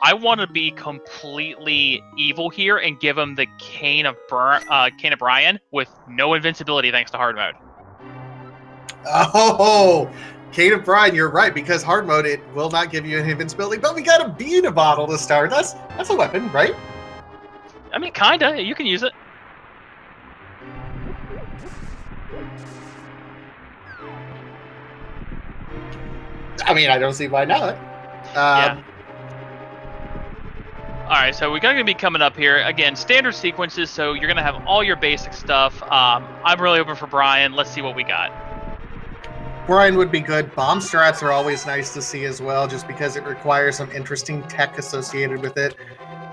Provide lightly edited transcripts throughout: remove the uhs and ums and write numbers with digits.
I want to be completely evil here and give him the Cane of Brian with no invincibility thanks to hard mode. Oh, Cane of Brian, you're right, because hard mode, it will not give you an invincibility, but we got a bee in a bottle to start. That's a weapon, right? I mean, kinda. You can use it. I mean, I don't see why not. Yeah. Alright, so we're going to be coming up here. Again, standard sequences, so you're going to have all your basic stuff. I'm really open for Brian. Let's see what we got. Brian would be good. Bomb strats are always nice to see as well, just because it requires some interesting tech associated with it.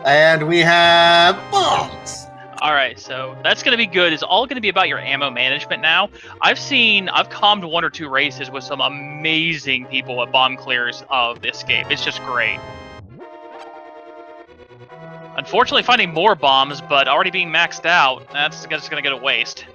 And we have bombs. Alright, so that's going to be good. It's all going to be about your ammo management now. I've calmed 1 or 2 races with some amazing people at bomb clears of Escape. It's just great. Unfortunately, finding more bombs, but already being maxed out, that's just going to go to waste.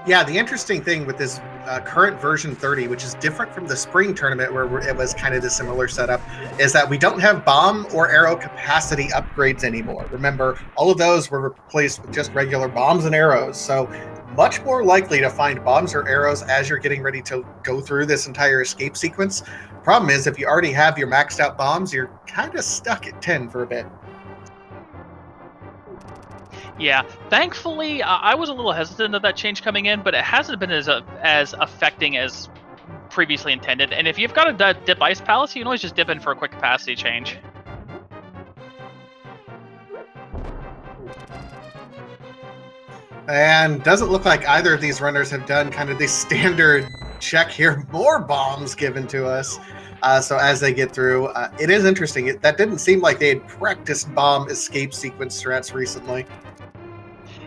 Yeah, the interesting thing with this current version 30, which is different from the spring tournament where it was kind of the similar setup, is that we don't have bomb or arrow capacity upgrades anymore. Remember, all of those were replaced with just regular bombs and arrows, so much more likely to find bombs or arrows as you're getting ready to go through this entire escape sequence. Problem is, if you already have your maxed out bombs, you're kind of stuck at 10 for a bit. Yeah, thankfully, I was a little hesitant of that change coming in, but it hasn't been as affecting as previously intended. And if you've got a dip ice palace, you can always just dip in for a quick capacity change. And doesn't look like either of these runners have done kind of the standard check here. More bombs given to us. So as they get through, it is interesting. That didn't seem like they had practiced bomb escape sequence strats recently.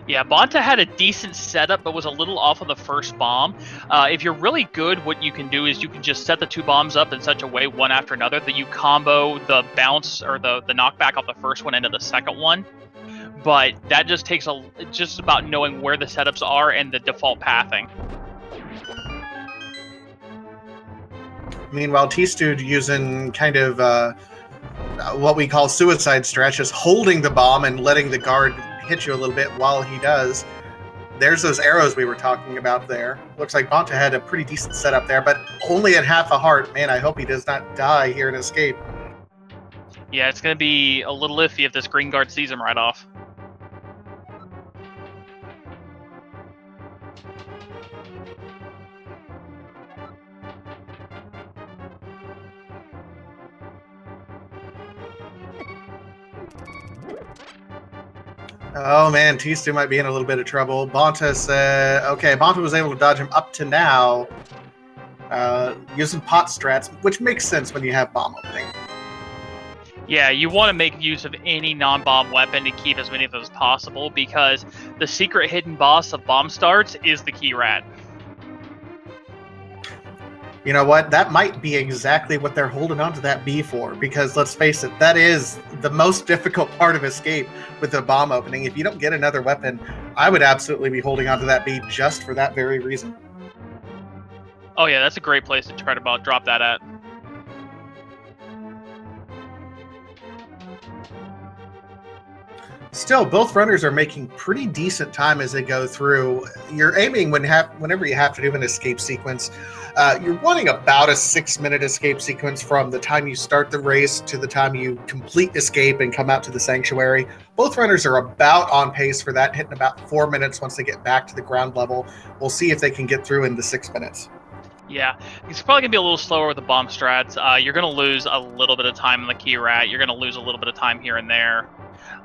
Yeah, Bonta had a decent setup, but was a little off on the first bomb. If you're really good, what you can do is you can just set the 2 bombs up in such a way, one after another, that you combo the bounce or the knockback off the first one into the second one. But that just takes just about knowing where the setups are and the default pathing. Meanwhile, Tstew using kind of what we call suicide strat, just holding the bomb and letting the guard hit you a little bit while he does. There's those arrows we were talking about there. Looks like Bonta had a pretty decent setup there, but only at half a heart. Man, I hope he does not die here in Escape. Yeah, it's going to be a little iffy if this green guard sees him right off. Oh man, Tstew might be in a little bit of trouble. Bonta said, okay, Bonta was able to dodge him up to now, using pot strats, which makes sense when you have bomb opening. Yeah, you want to make use of any non-bomb weapon to keep as many of those as possible, because the secret hidden boss of bomb starts is the key rat. You know what? That might be exactly what they're holding on to that bee for, because let's face it, that is the most difficult part of Escape with the bomb opening. If you don't get another weapon, I would absolutely be holding on to that bee just for that very reason. Oh yeah, that's a great place to try to drop that at. Still, both runners are making pretty decent time as they go through. You're aiming whenever you have to do an escape sequence. You're wanting about a 6-minute escape sequence from the time you start the race to the time you complete escape and come out to the sanctuary. Both runners are about on pace for that, hitting about 4 minutes once they get back to the ground level. We'll see if they can get through in the 6 minutes. Yeah, it's probably going to be a little slower with the bomb strats. You're going to lose a little bit of time on the key rat. You're going to lose a little bit of time here and there.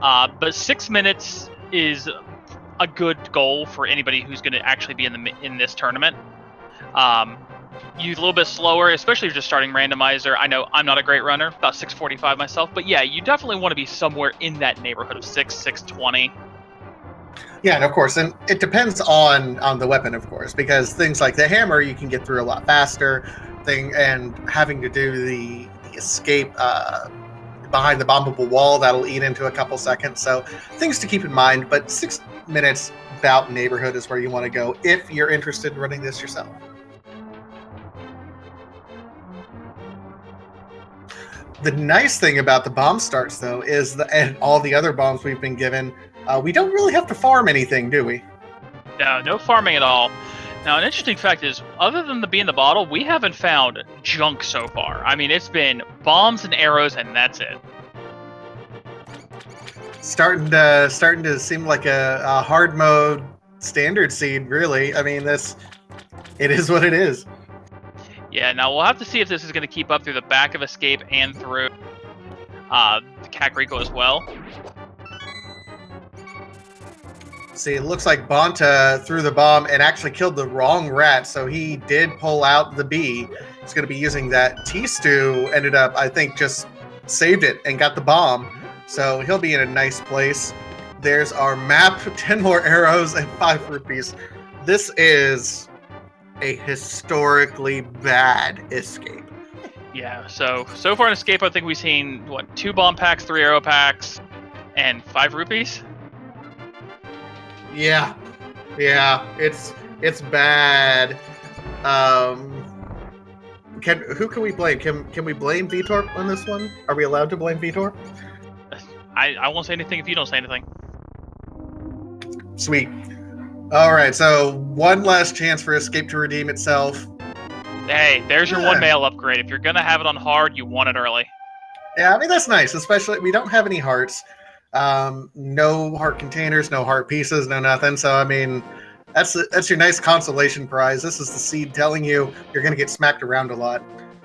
But 6 minutes is a good goal for anybody who's going to actually be in this tournament. You a little bit slower, especially if you're just starting Randomizer. I know I'm not a great runner, about 6:45 myself, but yeah, you definitely want to be somewhere in that neighborhood of 6:20. Yeah, and of course, and it depends on the weapon, of course, because things like the hammer you can get through a lot faster. And having to do the escape behind the bombable wall, that'll eat into a couple seconds. So things to keep in mind, but 6 minutes about neighborhood is where you want to go if you're interested in running this yourself. The nice thing about the bomb starts, though, is and all the other bombs we've been given, we don't really have to farm anything, do we? No farming at all. Now, an interesting fact is, other than the bee in the bottle, we haven't found junk so far. I mean, it's been bombs and arrows, and that's it. Starting to seem like a hard mode standard seed, really. I mean, it is what it is. Yeah, now we'll have to see if this is going to keep up through the back of Escape and through the Kakariko as well. See, it looks like Bonta threw the bomb and actually killed the wrong rat, so he did pull out the bee. He's going to be using that. Tstew ended up, I think, just saved it and got the bomb, so he'll be in a nice place. There's our map, 10 more arrows and 5 rupees. This is a historically bad escape. Yeah, so far in Escape, I think we've seen, 2 bomb packs, 3 arrow packs, and 5 rupees? Yeah, it's bad. Who can we blame? Can we blame Vitor on this one? Are we allowed to blame Vitor? I won't say anything if you don't say anything. Sweet. All right, so one last chance for Escape to redeem itself. Hey, there's your 1 mail upgrade. If you're gonna have it on hard, you want it early. Yeah, I mean that's nice. Especially we don't have any hearts. No heart containers, no heart pieces, no nothing. So I mean, that's your nice consolation prize. This is the seed telling you you're going to get smacked around a lot.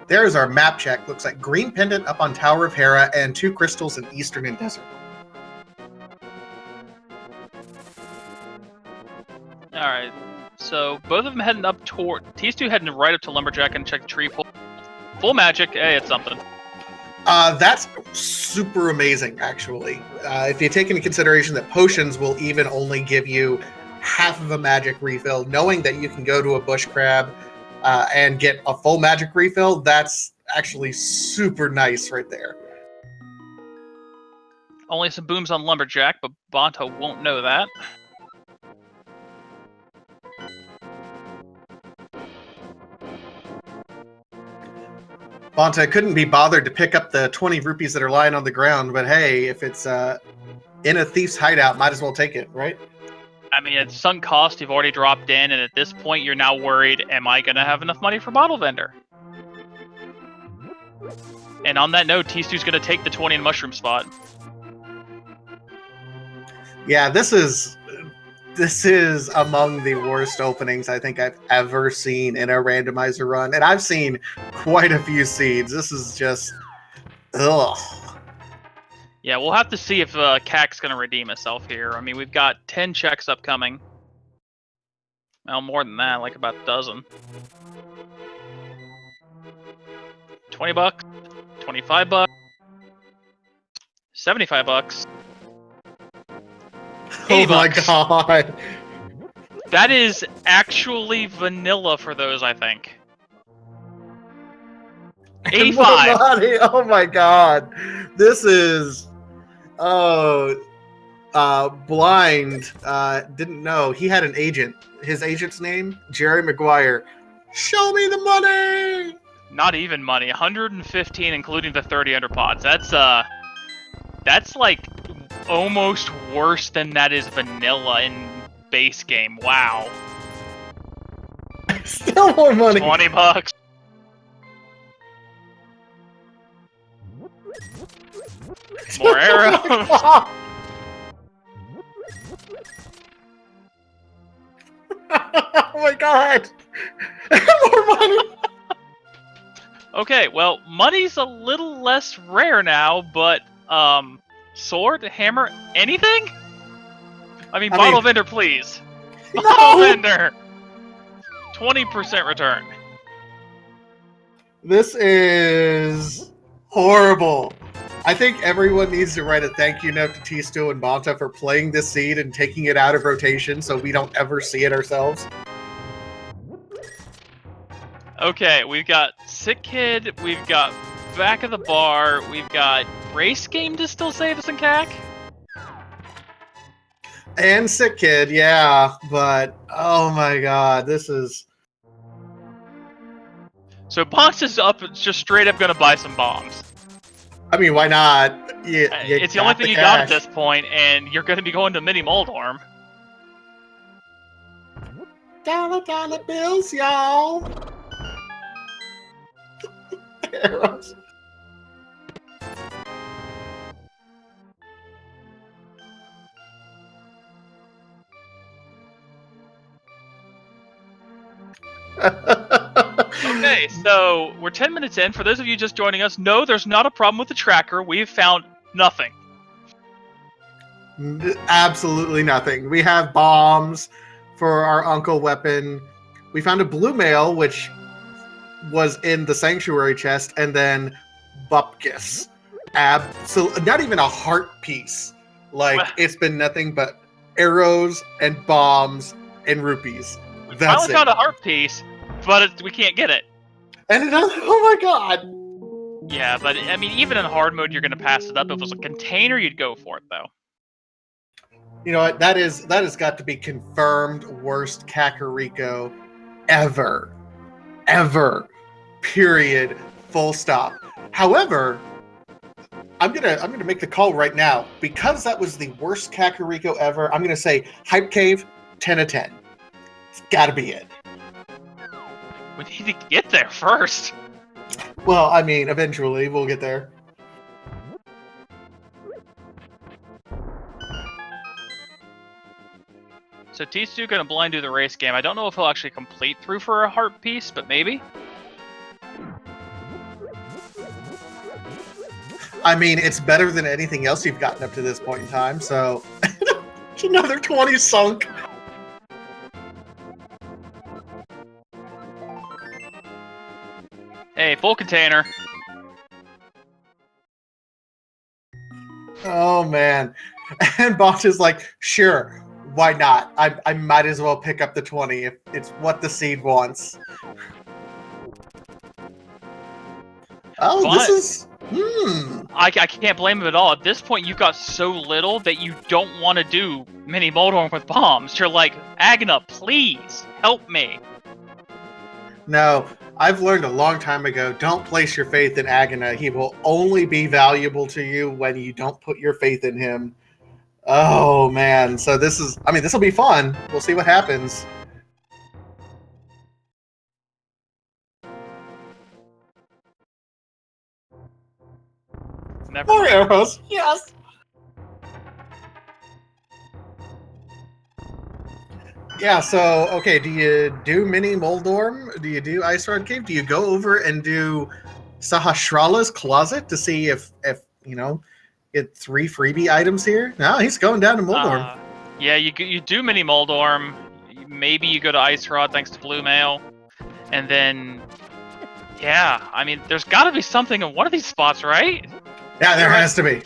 There's our map check. Looks like green pendant up on Tower of Hera and 2 crystals in Eastern and Desert. All right, so both of them heading up toward Tstew heading right up to Lumberjack and check the tree pull. Full magic. Hey, it's something. That's super amazing, actually. If you take into consideration that potions will even only give you half of a magic refill, knowing that you can go to a bush crab and get a full magic refill, that's actually super nice right there. Only some booms on Lumberjack, but Bonta won't know that. Bonta couldn't be bothered to pick up the 20 rupees that are lying on the ground, but hey, if it's in a thief's hideout, might as well take it, right? I mean, at sunk cost, you've already dropped in, and at this point, you're now worried, am I going to have enough money for Bottle Vendor? And on that note, Tstew's going to take the 20 and mushroom spot. Yeah, this is among the worst openings I think I've ever seen in a randomizer run. And I've seen quite a few seeds. This is just, ugh. Yeah, we'll have to see if CAC's going to redeem itself here. I mean, we've got 10 checks upcoming. Well, more than that, like about a dozen. 20 bucks, 25 bucks, 75 bucks. Oh my god. That is actually vanilla for those, I think. 85. Oh my god. This is Blind didn't know. He had an agent. His agent's name, Jerry Maguire. Show me the money. Not even money. 115 including the 30 under pots. That's like almost worse than that is vanilla in base game. Wow. Still more money. 20 bucks. More arrows. Oh my god. More money. Okay, well, money's a little less rare now, but sword, hammer, anything? I mean, bottle vendor, please. No! Bottle vendor. 20% return. This is horrible. I think everyone needs to write a thank you note to Tstew and Bonta for playing this seed and taking it out of rotation so we don't ever see it ourselves. Okay, we've got Sick Kid, we've got Back of the Bar, we've got Race Game to still save us in CAC. And Sick Kid, yeah, but oh my god, this is... So Box is up, just straight up gonna buy some bombs. I mean, why not? It's the only thing you got at this point, and you're going to be going to Mini Moldorm. Dollar bills, y'all. Arrows. Okay, so we're 10 minutes in. For those of you just joining us, no, there's not a problem with the tracker. We've found nothing. Absolutely nothing. We have bombs for our uncle weapon. We found a blue mail, which was in the sanctuary chest, and then bupkis. So not even a heart piece. Like, it's been nothing but arrows and bombs and rupees. We That's finally found a heart piece, but we can't get it. And another, oh my god. Yeah, but I mean, even in hard mode, you're going to pass it up. If it was a container, you'd go for it, though. You know what? That has got to be confirmed worst Kakariko ever. Period. Full stop. However, I'm gonna make the call right now. Because that was the worst Kakariko ever, I'm gonna say Hype Cave, 10 of 10. It's gotta be it. We need to get there first. Well, I mean, eventually we'll get there. So Tstew gonna blind do the race game. I don't know if he'll actually complete through for a heart piece, but maybe. I mean, it's better than anything else you've gotten up to this point in time, so... Another 20 sunk. Hey, full container. Oh, man. And Bonta is like, sure, why not? I might as well pick up the 20 if it's what the seed wants. Oh, but this is... I can't blame him at all. At this point, you've got so little that you don't want to do Mini Moldorm with bombs. You're like, Agna, please, help me. No, I've learned a long time ago, don't place your faith in Agna. He will only be valuable to you when you don't put your faith in him. Oh, man. So this will be fun. We'll see what happens. More arrows. Yes. Yeah, so, okay, do you do Mini Moldorm? Do you do Ice Rod Cave? Do you go over and do Sahasrala's Closet to see if you know, get 3 freebie items here? No, he's going down to Moldorm. Yeah, you do Mini Moldorm. Maybe you go to Ice Rod thanks to Blue Mail. And then, yeah, I mean, there's got to be something in one of these spots, right? Yeah, there has to be.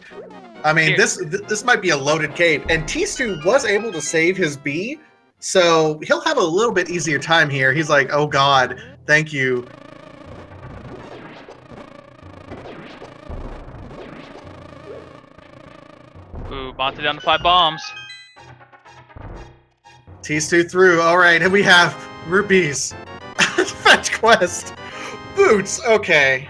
I mean, this might be a loaded cave. And Tstew was able to save his B, so he'll have a little bit easier time here. He's like, oh god, thank you. Ooh, Bonta down to 5 bombs. Tstew through. All right, and we have rupees. Fetch quest. Boots. Okay.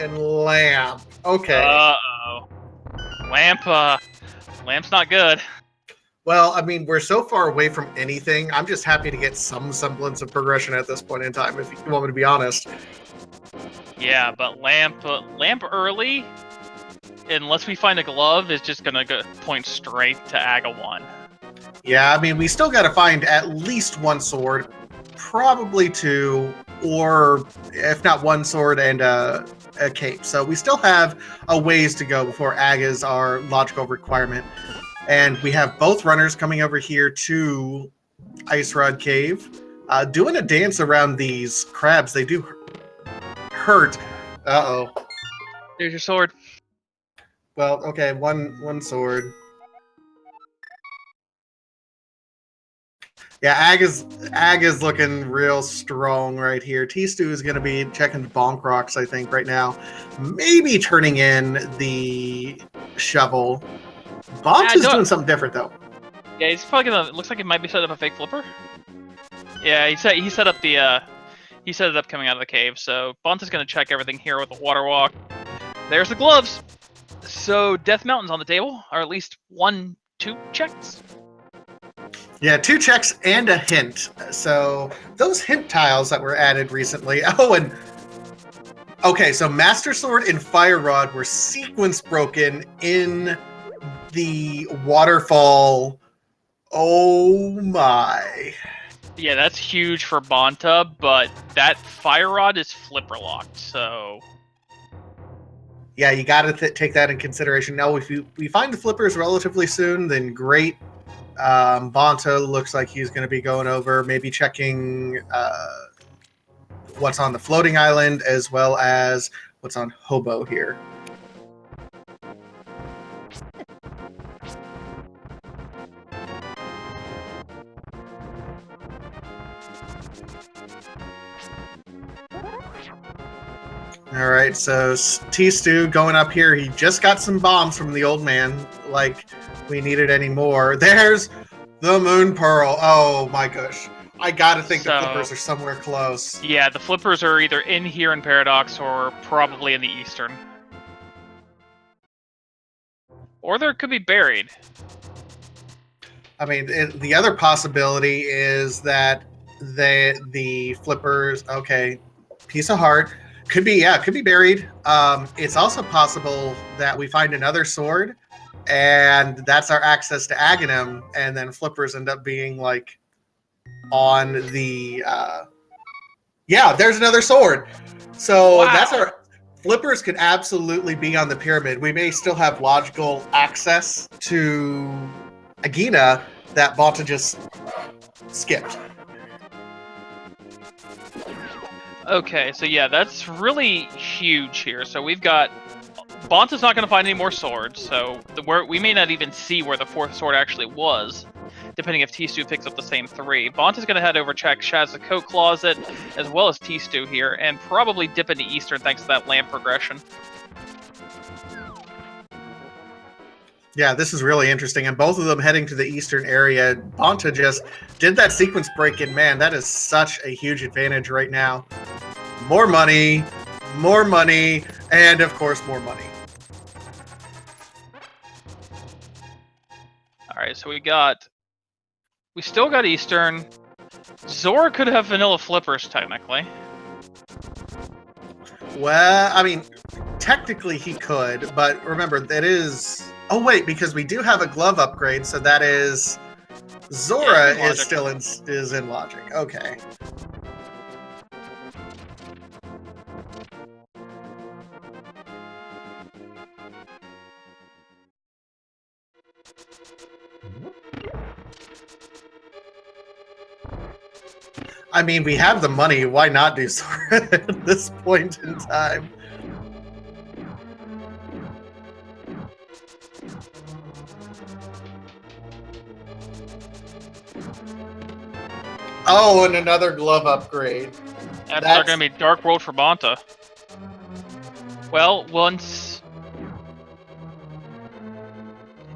And lamp. Okay. Uh-oh. Lamp's not good. Well, I mean, we're so far away from anything. I'm just happy to get some semblance of progression at this point in time, if you want me to be honest. Yeah, but lamp early, unless we find a glove, is just gonna point straight to Aga 1. Yeah, I mean, we still got to find at least 1 sword, probably 2, or if not 1 sword and a cape. So we still have a ways to go before Ag is our logical requirement. And we have both runners coming over here to Ice Rod Cave, doing a dance around these crabs. They do hurt. Uh-oh. Here's your sword. Well, okay, one sword. Yeah, Ag is looking real strong right here. Tstew is going to be checking the bonk rocks, I think, right now. Maybe turning in the shovel. Bonta is doing something different, though. Yeah, he's probably gonna. Looks like he might be set up a fake flipper. Yeah, he set up the He set it up coming out of the cave, so Bonta's going to check everything here with the water walk. There's the gloves. So Death Mountain's on the table, or at least 2 checks. Yeah, 2 checks and a hint. So those hint tiles that were added recently. Oh, and okay, so Master Sword and Fire Rod were sequence broken in the waterfall. Oh my. Yeah, that's huge for Bonta, but that Fire Rod is flipper locked, so... Yeah, you got to take that in consideration. Now, if we find the flippers relatively soon, then great. Bonta looks like he's going to be going over, maybe checking what's on the floating island as well as what's on Hobo here. All right, so Tstew going up here. He just got some bombs from the old man, like we needed any more. There's the Moon Pearl. Oh my gosh. I gotta think the flippers are somewhere close. Yeah, the flippers are either in here in Paradox or probably in the Eastern. Or they could be buried. I mean, the other possibility is that the flippers, okay, piece of heart, could be buried. It's also possible that we find another sword, and that's our access to Aghanim, and then flippers end up being like on the yeah, there's another sword. So wow. That's our flippers could absolutely be on the pyramid. We may still have logical access to Agina that Bonta just skipped. Okay, so yeah, that's really huge here. So we've got... Bonta's not going to find any more swords, so we may not even see where the 4th sword actually was, depending if Tstew picks up the same 3. Bonta's going to head over check Shaz's coat closet, as well as Tstew here, and probably dip into Eastern thanks to that lamp progression. Yeah, this is really interesting, and both of them heading to the Eastern area. Bonta just did that sequence break, and man, that is such a huge advantage right now. More money, and of course, more money. Alright, so we still got Eastern. Zora could have vanilla flippers, technically. Well, I mean, technically he could, but remember, that is... Oh, wait, because we do have a glove upgrade, so that is... Zora is still in logic. Okay. I mean, we have the money. Why not do Zora at this point in time? Oh, and another glove upgrade. That's going to be Dark World for Bonta. Well,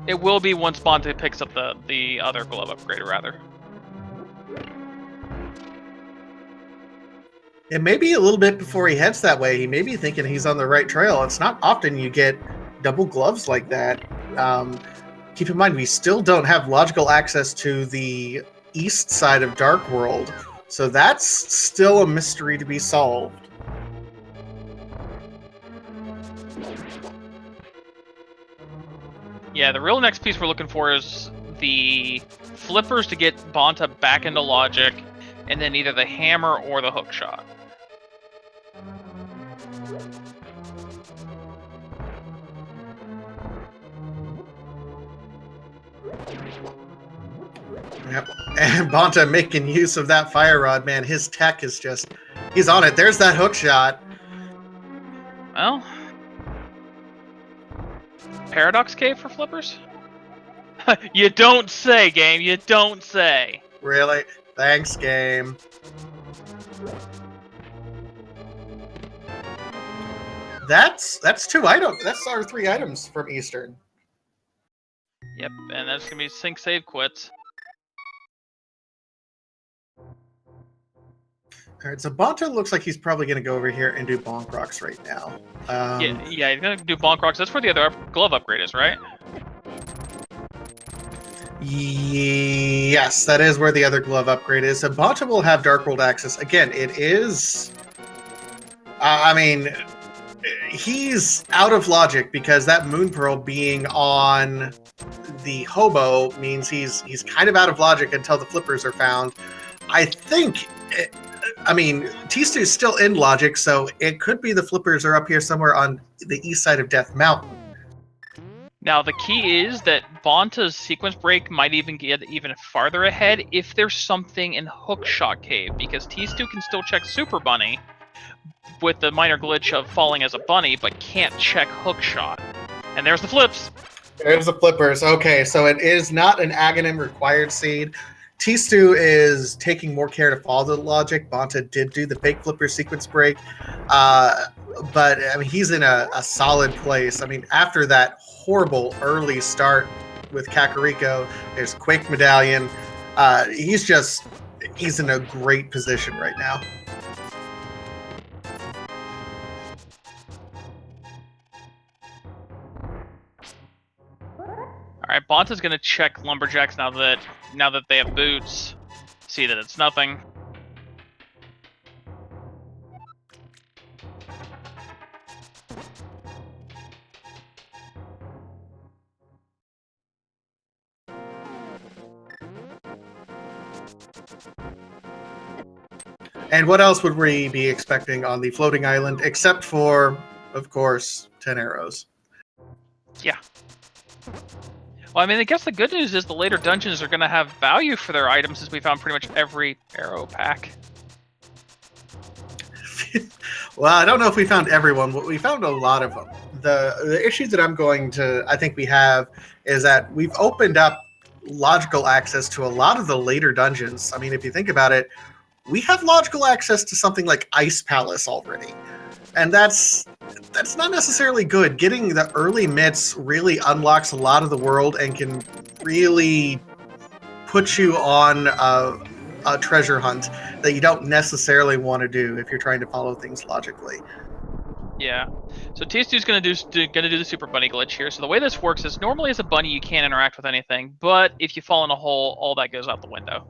it will be once Bonta picks up the other glove upgrade, rather. It may be a little bit before he heads that way. He may be thinking he's on the right trail. It's not often you get double gloves like that. Keep in mind, we still don't have logical access to the east side of Dark World, so that's still a mystery to be solved. Yeah, the real next piece we're looking for is the flippers to get Bonta back into logic, and then either the hammer or the hook shot. Yep. And Bonta making use of that fire rod, man. His tech is just... He's on it. There's that hook shot. Well... Paradox Cave for flippers? You don't say, game. You don't say. Really? Thanks, game. That's 2 items. That's our 3 items from Eastern. Yep, and that's gonna be sync save quits. All right, so Bonta looks like he's probably going to go over here and do Bonk Rocks right now. Yeah, he's gonna do Bonk Rocks. That's where the other glove upgrade is, right? Yes, that is where the other glove upgrade is. So Bonta will have Dark World access. Again, it is... I mean, he's out of logic because that Moon Pearl being on the Hobo means he's kind of out of logic until the flippers are found. I think... I mean, Tstew's still in logic, so it could be the flippers are up here somewhere on the east side of Death Mountain. Now, the key is that Bonta's sequence break might even get even farther ahead if there's something in Hookshot Cave, because Tstew can still check Super Bunny with the minor glitch of falling as a bunny, but can't check Hookshot. And there's the flips. There's the flippers. Okay, so it is not an Aghanim required seed. Tstew is taking more care to follow the logic. Bonta did do the fake flipper sequence break. But I mean, he's in a solid place. I mean, after that horrible early start with Kakariko, there's Quake Medallion. He's in a great position right now. All right, Bonta's gonna check Lumberjacks now that they have boots. See that it's nothing. And what else would we be expecting on the floating island, except for, of course, 10 arrows? Yeah. Well, I mean, I guess the good news is the later dungeons are going to have value for their items, since we found pretty much every arrow pack. Well, I don't know if we found everyone, but we found a lot of them. The issue that I think we have is that we've opened up logical access to a lot of the later dungeons. I mean, if you think about it, we have logical access to something like Ice Palace already. And that's not necessarily good. Getting the early mitts really unlocks a lot of the world and can really put you on a treasure hunt that you don't necessarily want to do if you're trying to follow things logically. Yeah. So Tstew's gonna do the Super Bunny glitch here. So the way this works is normally as a bunny you can't interact with anything, but if you fall in a hole, all that goes out the window.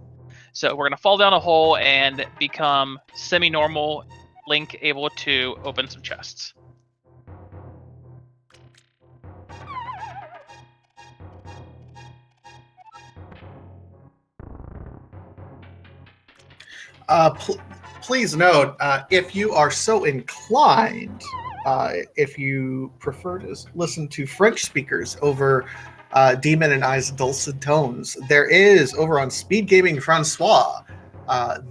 So we're gonna fall down a hole and become semi-normal Link, able to open some chests. Please note, if you are so inclined, if you prefer to listen to French speakers over Demon and I's dulcet tones, there is over on Speed Gaming Francois.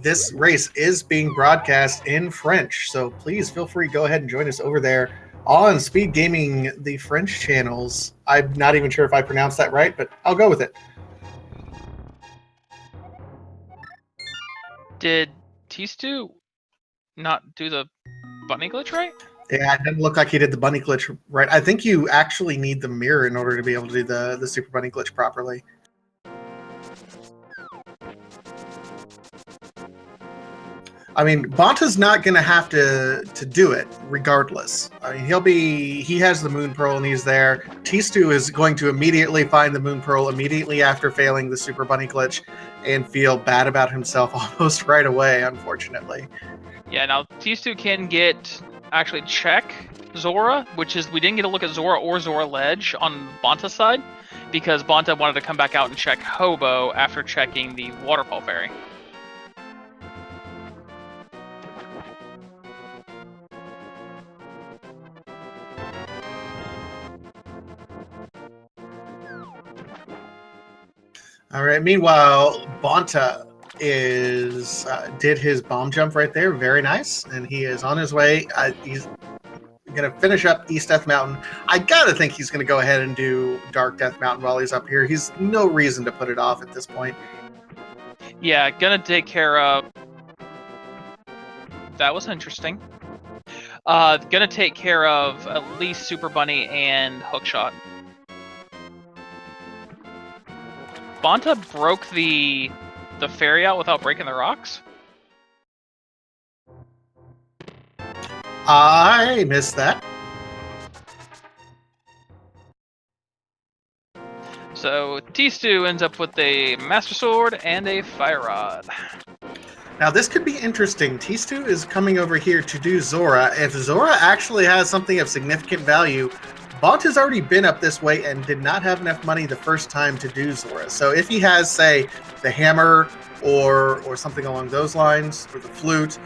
This race is being broadcast in French, so please feel free to go ahead and join us over there on Speed Gaming, the French channels. I'm not even sure if I pronounced that right, but I'll go with it. Did Tstew not do the bunny glitch right? Yeah, it doesn't look like he did the bunny glitch right. I think you actually need the mirror in order to be able to do the super bunny glitch properly. I mean, Bonta's not going to have to do it regardless. I mean, he has the Moon Pearl and he's there. Tstew is going to immediately find the Moon Pearl immediately after failing the Super Bunny glitch and feel bad about himself almost right away, unfortunately. Yeah, now Tstew can actually check Zora, which is, we didn't get a look at Zora or Zora Ledge on Bonta's side, because Bonta wanted to come back out and check Hobo after checking the Waterfall Fairy. All right. Meanwhile, Bonta did his bomb jump right there. Very nice. And he is on his way. He's going to finish up East Death Mountain. I got to think he's going to go ahead and do Dark Death Mountain while he's up here. He's no reason to put it off at this point. Yeah, gonna take care of... That was interesting. Gonna take care of at least Super Bunny and Hookshot. Bonta broke the fairy out without breaking the rocks? I missed that. So Tstew ends up with a Master Sword and a Fire Rod. Now this could be interesting. Tstew is coming over here to do Zora. If Zora actually has something of significant value, Bonta has already been up this way and did not have enough money the first time to do Zora. So if he has, say, the hammer or something along those lines, or the flute,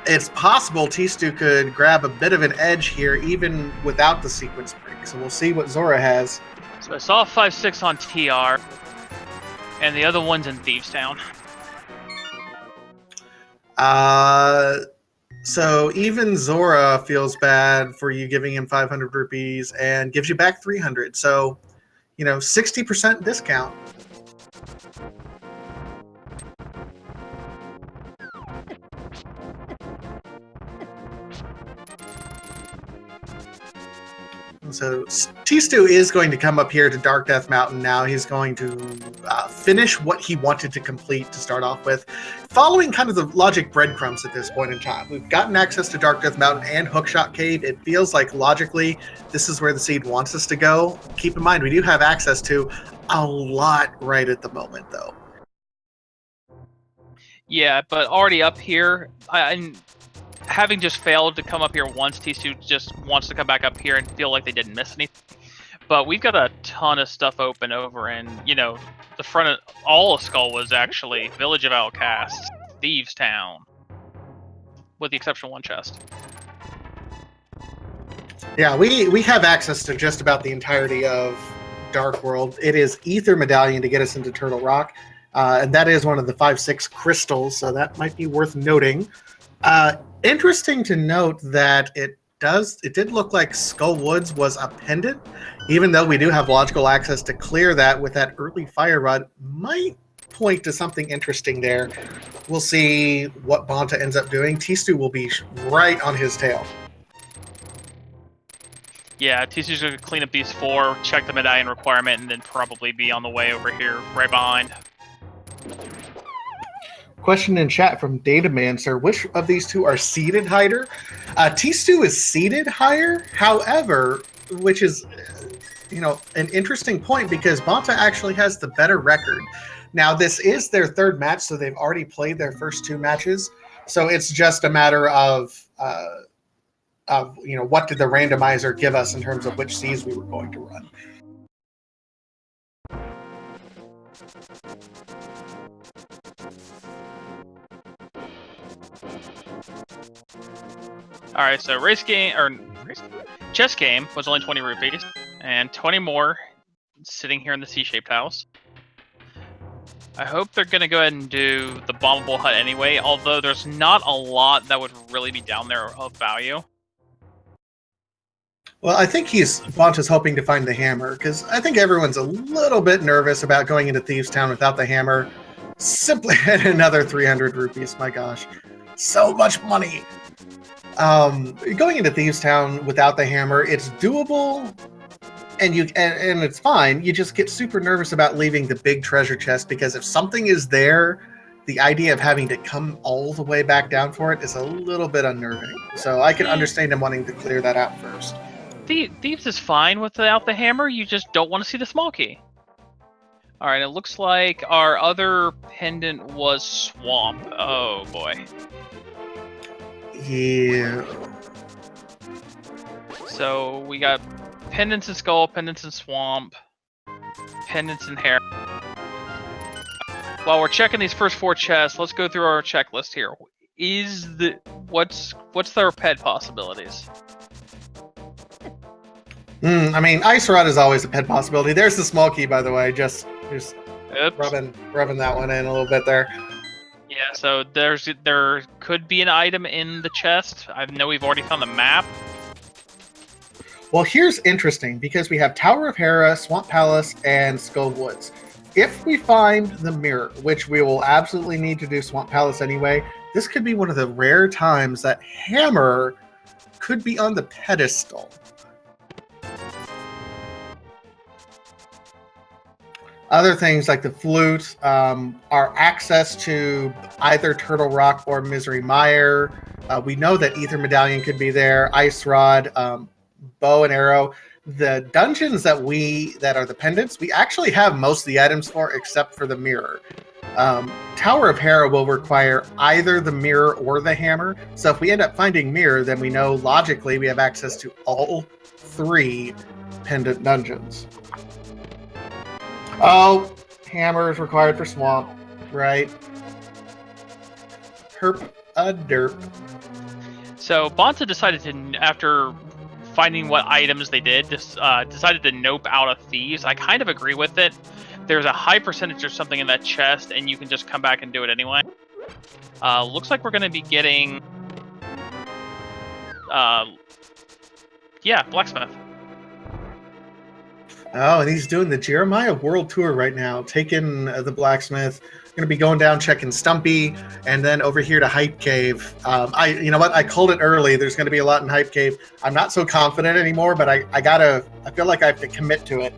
it's possible Tstew could grab a bit of an edge here even without the sequence break. So we'll see what Zora has. So I saw 5-6 on TR, and the other one's in Thieves Town. So even Zora feels bad for you giving him 500 rupees and gives you back 300. So, 60% discount. So Tstew is going to come up here to Dark Death Mountain now. He's going to finish what he wanted to complete to start off with, following kind of the logic breadcrumbs at this point in time. We've gotten access to Dark Death Mountain and Hookshot Cave. It feels like logically this is where the seed wants us to go. Keep in mind, we do have access to a lot right at the moment, though. Yeah, but already up here, having just failed to come up here once, Tstew just wants to come back up here and feel like they didn't miss anything. But we've got a ton of stuff open over in, the front of all of Skull was actually Village of Outcasts, Thieves Town, with the exception of one chest. Yeah, we have access to just about the entirety of Dark World. It is Ether Medallion to get us into Turtle Rock, and that is one of the 5-6 crystals, so that might be worth noting. Interesting to note that it did look like Skull Woods was a pendant, even though we do have logical access to clear that with that early Fire Rod. Might point to something interesting there. We'll see what Bonta ends up doing. Tstew will be right on his tail. Yeah, Tstew's going to clean up these 4, check the medallion requirement, and then probably be on the way over here right behind. Question in chat from Datamancer: which of these two are seeded higher? Tstew is seeded higher, however, which is an interesting point because Bonta actually has the better record. Now this is their 3rd match, so they've already played their first 2 matches. So it's just a matter of what did the randomizer give us in terms of which seeds we were going to run. Alright, so chess game was only 20 rupees, and 20 more sitting here in the C-shaped house. I hope they're going to go ahead and do the bombable hut anyway, although there's not a lot that would really be down there of value. Well, I think Bonta's hoping to find the hammer, because I think everyone's a little bit nervous about going into Thieves Town without the hammer. Simply at another 300 rupees, my gosh. So much money! Going into Thieves Town without the hammer, it's doable, and it's fine. You just get super nervous about leaving the big treasure chest, because if something is there, the idea of having to come all the way back down for it is a little bit unnerving. So I can understand him wanting to clear that out first. Thieves is fine without the hammer, you just don't want to see the small key. Alright, it looks like our other pendant was Swamp. Oh boy. Yeah. So we got pendants in Skull, pendants in Swamp, pendants in Hair. While we're checking these first 4 chests, let's go through our checklist here. What's their pet possibilities? I mean, Ice Rod is always a pet possibility. There's the small key, by the way. Just rubbing that one in a little bit there. Yeah, so there could be an item in the chest. I know we've already found the map. Well, here's interesting, because we have Tower of Hera, Swamp Palace, and Skull Woods. If we find the mirror, which we will absolutely need to do Swamp Palace anyway, this could be one of the rare times that hammer could be on the pedestal. Other things like the flute, our access to either Turtle Rock or Misery Mire, We know that Ether Medallion could be there, Ice Rod, bow and arrow. The dungeons that are the pendants, we actually have most of the items for, except for the mirror. Tower of Hera will require either the mirror or the hammer. So if we end up finding mirror, then we know logically we have access to all 3 pendant dungeons. Oh, hammer is required for swamp, right? Herp a derp. So Bonta decided to, after finding what items they did, decided to nope out of thieves. I kind of agree with it. There's a high percentage of something in that chest, and you can just come back and do it anyway. Looks like we're going to be getting... yeah, blacksmith. Oh, and he's doing the Jeremiah World Tour right now, taking the blacksmith. Going to be going down, checking Stumpy, and then over here to Hype Cave. You know what? I called it early. There's going to be a lot in Hype Cave. I'm not so confident anymore, but I feel like I have to commit to it.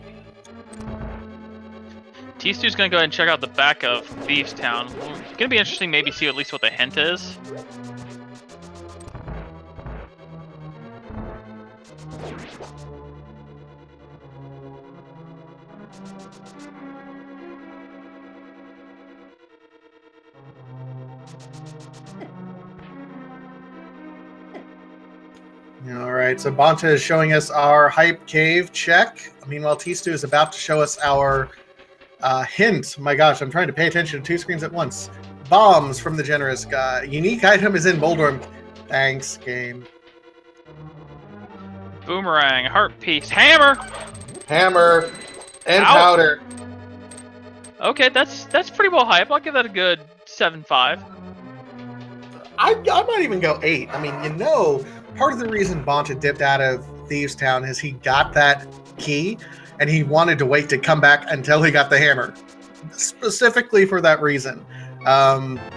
Tstew's going to go ahead and check out the back of Thieves Town. It's going to be interesting, maybe see at least what the hint is. All right, so Bonta is showing us our Hype Cave check. Meanwhile, Tstew is about to show us our hint. My gosh, I'm trying to pay attention to 2 screens at once. Bombs from the generous guy. Unique item is in Boldorm. Thanks, game. Boomerang, heart piece, hammer! Hammer and Ow. powder. Okay, that's pretty well hype. I'll give that a good 7.5. I might even go 8. I mean, you know, part of the reason Bonta dipped out of Thieves Town is he got that key, and he wanted to wait to come back until he got the hammer, specifically for that reason.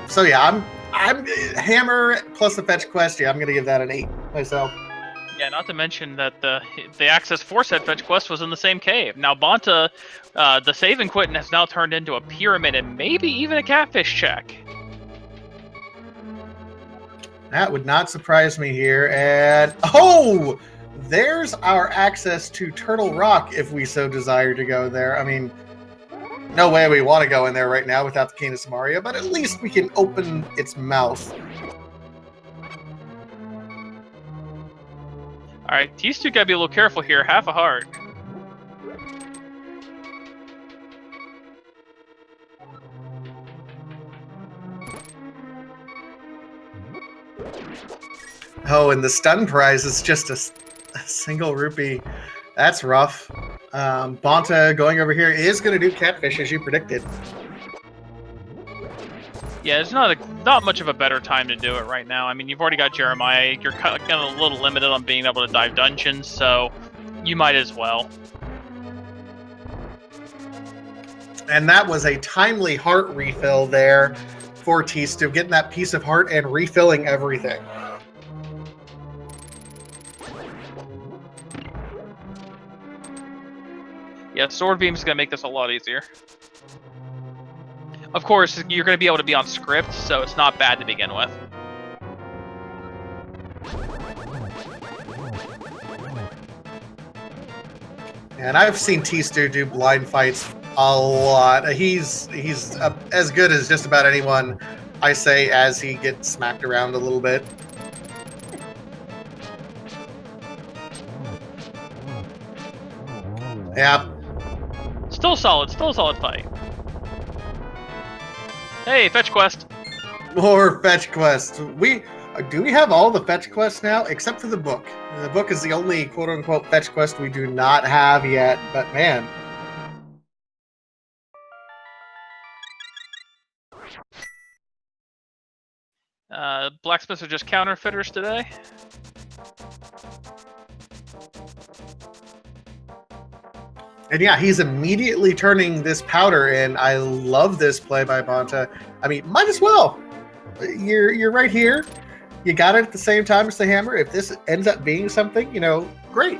So yeah, I'm hammer plus the fetch quest. Yeah, I'm gonna give that an 8 myself. Yeah, not to mention that the Access 4 set fetch quest was in the same cave. Now Bonta, the save and quit has now turned into a pyramid and maybe even a catfish check. That would not surprise me here. And oh, there's our access to Turtle Rock if we so desire to go there. I mean, no way we want to go in there right now without the Cane of Samaria, but at least we can open its mouth. Alright, Tstew gotta be a little careful here. Half a heart. Oh, and the stun prize is just a single rupee. That's rough. Bonta going over here is going to do catfish as you predicted. Yeah, it's not much of a better time to do it right now. I mean, you've already got Jeremiah. You're kind of a little limited on being able to dive dungeons, so you might as well. And that was a timely heart refill there for Tstew, getting that piece of heart and refilling everything. Yeah, Sword Beam is going to make this a lot easier. Of course, you're going to be able to be on script, so it's not bad to begin with. And I've seen Tstew do blind fights a lot. He's as good as just about anyone, I say, as he gets smacked around a little bit. Yeah. Still solid fight. Hey, fetch quest. More fetch quests. Do we have all the fetch quests now, except for the book? The book is the only quote-unquote fetch quest we do not have yet, but man. Blacksmiths are just counterfeiters today. And yeah, he's immediately turning this powder in. I love this play by Bonta. I mean, might as well. You're right here. You got it at the same time as the hammer. If this ends up being something, you know, great.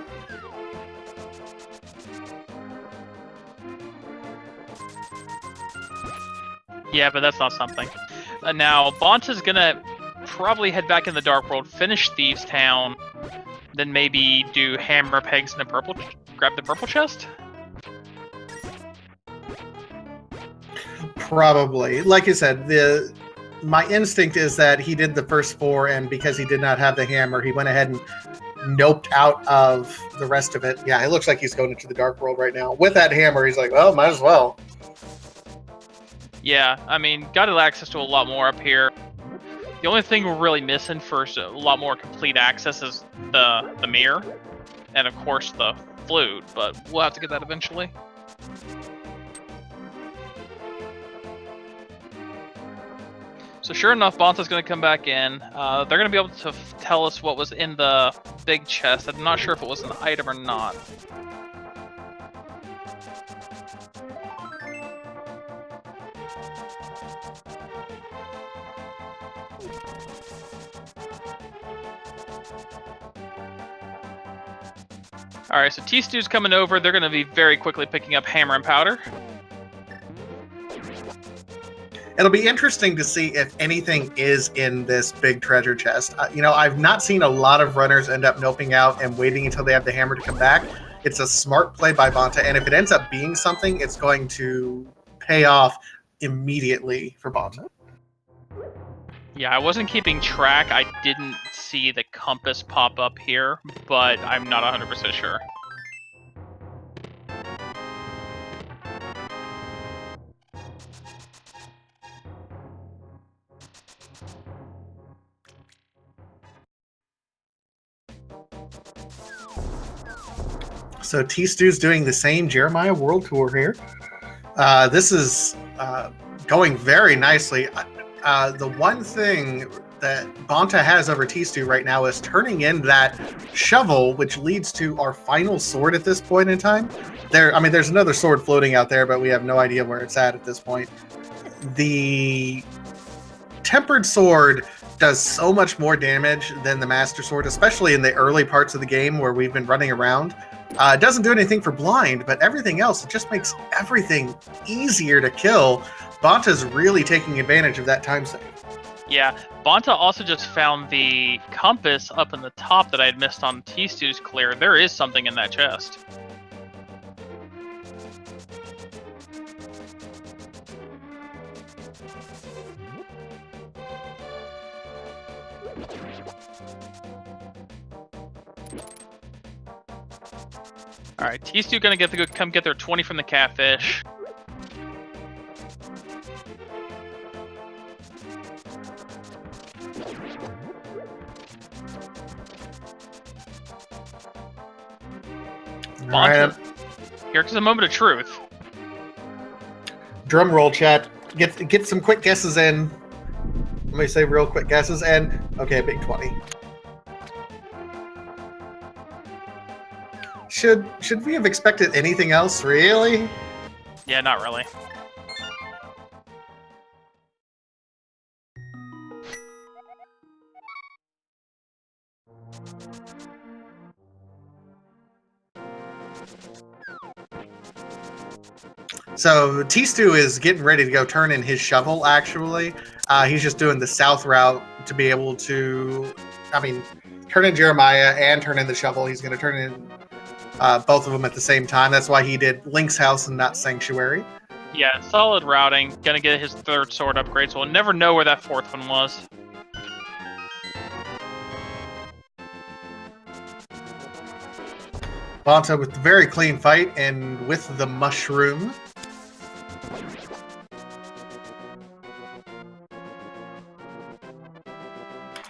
Yeah, but that's not something. Now, Bonta's gonna probably head back in the Dark World, finish Thieves Town, then maybe do hammer pegs in the purple. Grab the purple chest. Probably. Like I said, my instinct is that he did the first 4, and because he did not have the hammer, he went ahead and noped out of the rest of it. Yeah, it looks like he's going into the Dark World right now. With that hammer, he's like, well, might as well. Yeah, I mean, got access to a lot more up here. The only thing we're really missing for a lot more complete access is the mirror, and of course the flute, but we'll have to get that eventually. So sure enough, Bonta's going to come back in. They're going to be able to tell us what was in the big chest. I'm not sure if it was an item or not. Alright, so Tstew's coming over. They're going to be very quickly picking up hammer and powder. It'll be interesting to see if anything is in this big treasure chest. I've not seen a lot of runners end up noping out and waiting until they have the hammer to come back. It's a smart play by Bonta, and if it ends up being something, it's going to pay off immediately for Bonta. Yeah, I wasn't keeping track. I didn't see the compass pop up here, but I'm not 100% sure. So Tstew's doing the same Jeremiah World Tour here. This is going very nicely. The one thing that Bonta has over Tstew right now is turning in that shovel, which leads to our final sword at this point in time. There's another sword floating out there, but we have no idea where it's at this point. The tempered sword does so much more damage than the master sword, especially in the early parts of the game where we've been running around. It doesn't do anything for blind, but everything else, it just makes everything easier to kill. Bonta's really taking advantage of that time save. Yeah, Bonta also just found the compass up in the top that I had missed on Tstew's clear. There is something in that chest. Alright, Tstew gonna come get their 20 from the catfish. Bonta, here comes a moment of truth. Drum roll, chat. Get some quick guesses in. Let me say real quick guesses, and okay, big 20. Should we have expected anything else, really? Yeah, not really. So Tstew is getting ready to go turn in his shovel, actually. He's just doing the south route to be able to, turn in Jeremiah and turn in the shovel. He's going to turn in both of them at the same time. That's why he did Link's House and not Sanctuary. Yeah, solid routing. Gonna get his third sword upgrade, so we'll never know where that fourth one was. Bonta with a very clean fight and with the mushroom.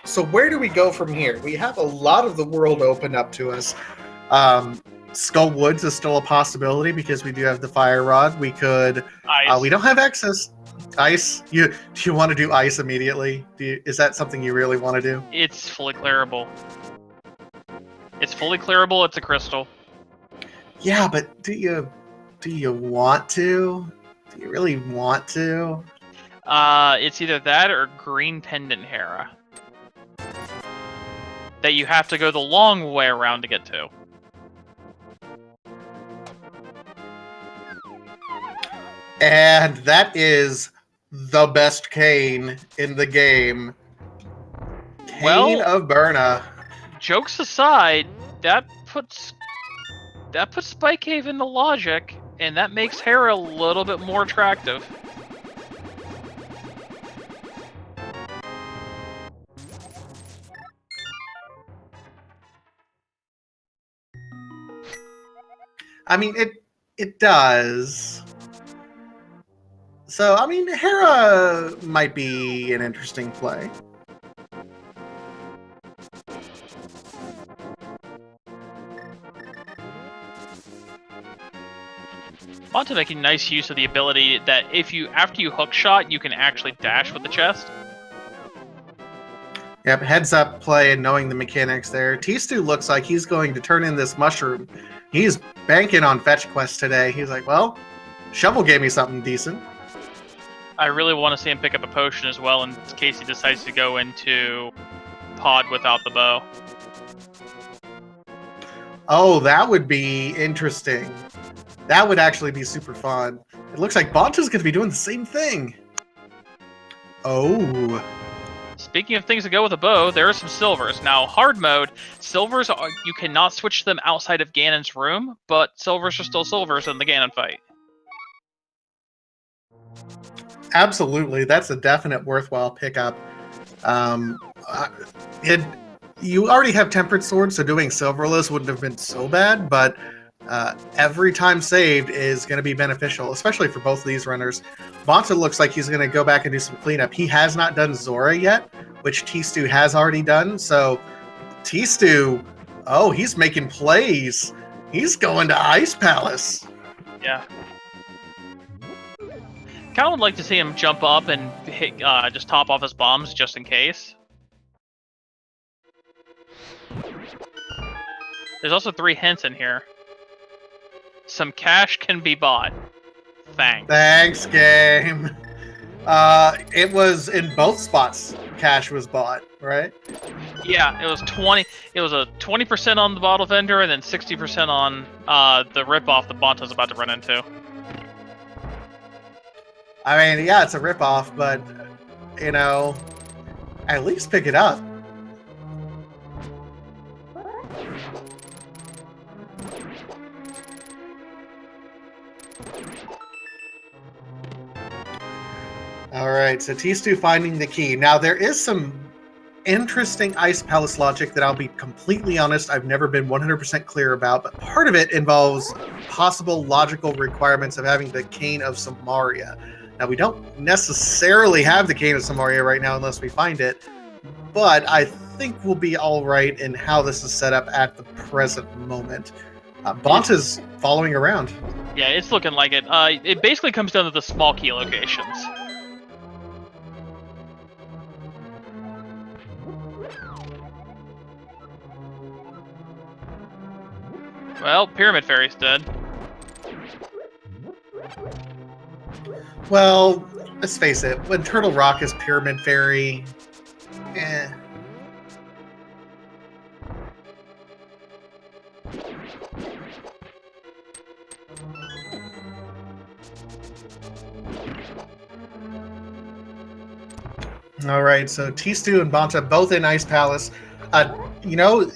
So where do we go from here? We have a lot of the world open up to us. Skull Woods is still a possibility because we do have the fire rod. We could. We don't have access. Ice. Do you want to do ice immediately? Is that something you really want to do? It's fully clearable. It's fully clearable. It's a crystal. Yeah, but do you want to? Do you really want to? It's either that or green pendant Hera. That you have to go the long way around to get to. And that is the best cane in the game. Cane of Burna. Jokes aside, that puts Spike Cave into logic, and that makes Hera a little bit more attractive. I mean, it does. So, I mean, Hera might be an interesting play. Bonta making nice use of the ability that after you hook shot, you can actually dash with the chest. Yep, heads up play and knowing the mechanics there. Tstew looks like he's going to turn in this mushroom. He's banking on fetch quest today. He's like, well, Shovel gave me something decent. I really want to see him pick up a potion as well in case he decides to go into pod without the bow. Oh, that would be interesting. That would actually be super fun. It looks like Bonta's going to be doing the same thing. Oh. Speaking of things that go with a bow, there are some silvers. Now, hard mode, silvers, you cannot switch them outside of Ganon's room, but silvers are still silvers in the Ganon fight. Absolutely. That's a definite worthwhile pickup. You already have Tempered Sword, so doing silverless wouldn't have been so bad, but every time saved is going to be beneficial, especially for both of these runners. Bonta looks like he's going to go back and do some cleanup. He has not done Zora yet, which Tstew has already done. So Tstew, oh, he's making plays. He's going to Ice Palace. Yeah. Kind of would like to see him jump up and hit, just top off his bombs just in case. There's also 3 hints in here. Some cash can be bought. Thanks. Thanks, game. It was in both spots. Cash was bought, right? Yeah, it was 20. It was a 20% on the bottle vendor, and then 60% on the ripoff that Bonta's about to run into. I mean, yeah, it's a ripoff, but you know, at least pick it up. All right, so Tstew finding the key. Now, there is some interesting Ice Palace logic that I'll be completely honest, I've never been 100% clear about, but part of it involves possible logical requirements of having the Cane of Samaria. Now, we don't necessarily have the Cane of Samaria right now unless we find it, but I think we'll be all right in how this is set up at the present moment. Bonta's following around. Yeah, it's looking like it. It basically comes down to the small key locations. Well, Pyramid Fairy's dead. Well, let's face it, when Turtle Rock is Pyramid Fairy, All right, so Tstew and Bonta both in Ice Palace. You know,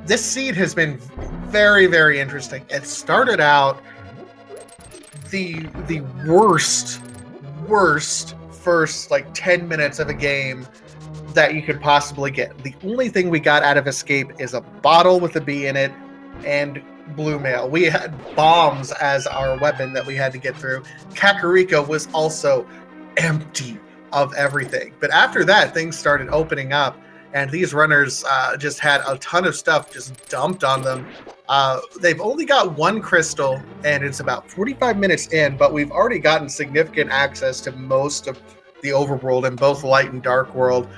this seed has been very, very interesting. It started out the worst first like 10 minutes of a game that you could possibly get. The only thing we got out of Escape is a bottle with a bee in it and blue mail. We had bombs as our weapon that we had to get through. Kakariko was also empty of everything. But after that, things started opening up, and these runners just had a ton of stuff just dumped on them. They've only got one crystal, and it's about 45 minutes in, but we've already gotten significant access to most of the overworld in both light and dark world.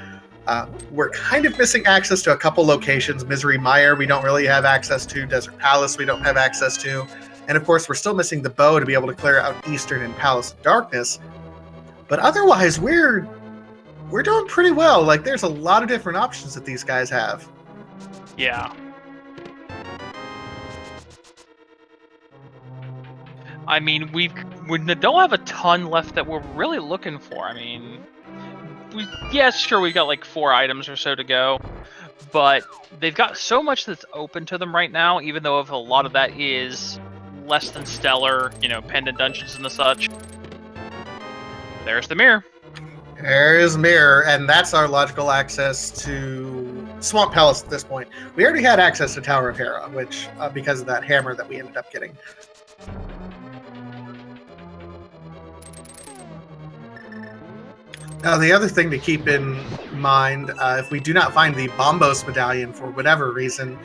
We're kind of missing access to a couple locations. Misery Mire we don't really have access to. Desert Palace we don't have access to. And of course, we're still missing the bow to be able to clear out Eastern and Palace of Darkness. But otherwise, we're doing pretty well. Like, there's a lot of different options that these guys have. Yeah. I mean, we don't have a ton left that we're really looking for. I mean, yes, sure, we've got like 4 items or so to go, but they've got so much that's open to them right now, even though if a lot of that is less than stellar, pendant dungeons and the such. There's the mirror. There is mirror, and that's our logical access to Swamp Palace at this point. We already had access to Tower of Hera, which, because of that hammer that we ended up getting. Now, the other thing to keep in mind, if we do not find the Bombos medallion for whatever reason,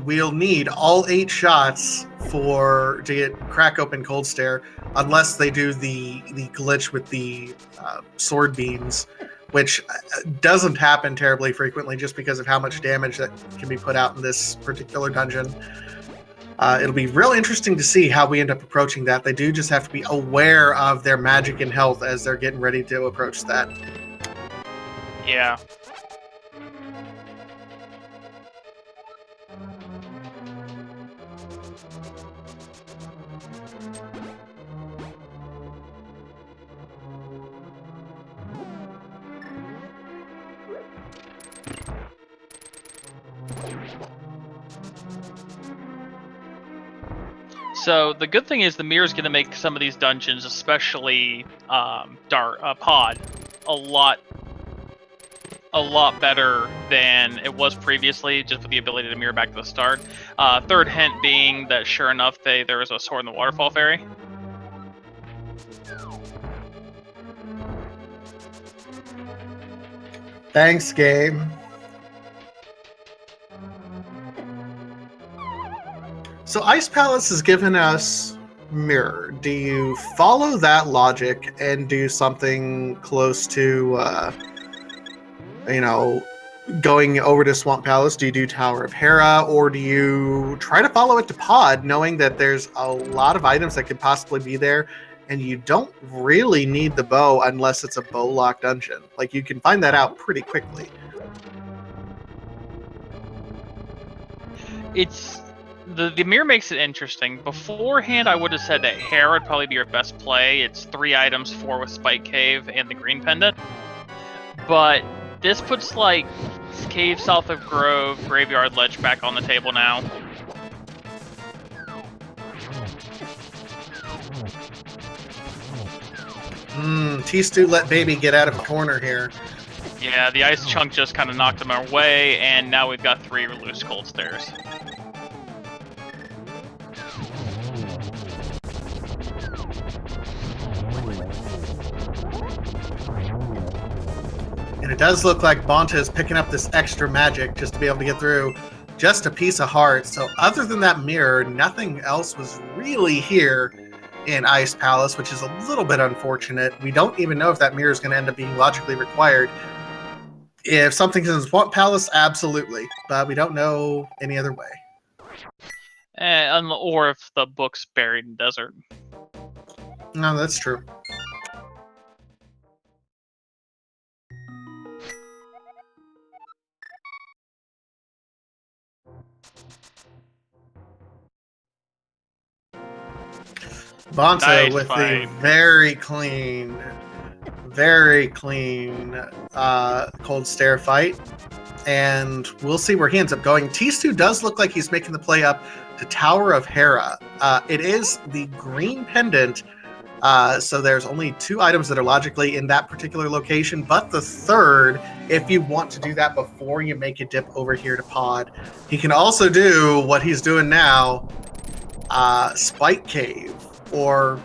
we'll need all 8 shots to get crack open Cold Stare, unless they do the glitch with the sword beams, which doesn't happen terribly frequently just because of how much damage that can be put out in this particular dungeon. It'll be real interesting to see how we end up approaching that. They do just have to be aware of their magic and health as they're getting ready to approach that. Yeah. So the good thing is the mirror is going to make some of these dungeons, especially Pod, a lot better than it was previously, just with the ability to mirror back to the start. Third hint being that sure enough, there is a sword in the waterfall fairy. Thanks, game. So Ice Palace has given us mirror. Do you follow that logic and do something close to, going over to Swamp Palace? Do you do Tower of Hera, or do you try to follow it to Pod, knowing that there's a lot of items that could possibly be there, and you don't really need the bow unless it's a bow lock dungeon? Like, you can find that out pretty quickly. The mirror makes it interesting. Beforehand, I would have said that Hera would probably be your best play. It's 3 items, 4 with Spike Cave and the green pendant. But this puts, Cave south of Grove, Graveyard Ledge back on the table now. Tstew let baby get out of a corner here. Yeah, the ice chunk just kind of knocked him away, and now we've got 3 loose Cold Stares. And it does look like Bonta is picking up this extra magic just to be able to get through. Just a piece of heart. So other than that mirror, nothing else was really here in Ice Palace, which is a little bit unfortunate. We don't even know if that mirror is going to end up being logically required. If something's in Swamp Palace, absolutely. But we don't know any other way. Or if the book's buried in desert. No, that's true. Bonta Nice with fight. the very clean Cold Stare fight. And we'll see where he ends up going. Tstew does look like he's making the play up to Tower of Hera. It is the green pendant, so there's only 2 items that are logically in that particular location, but the third, if you want to do that before you make a dip over here to Pod. He can also do what he's doing now, Spike Cave, or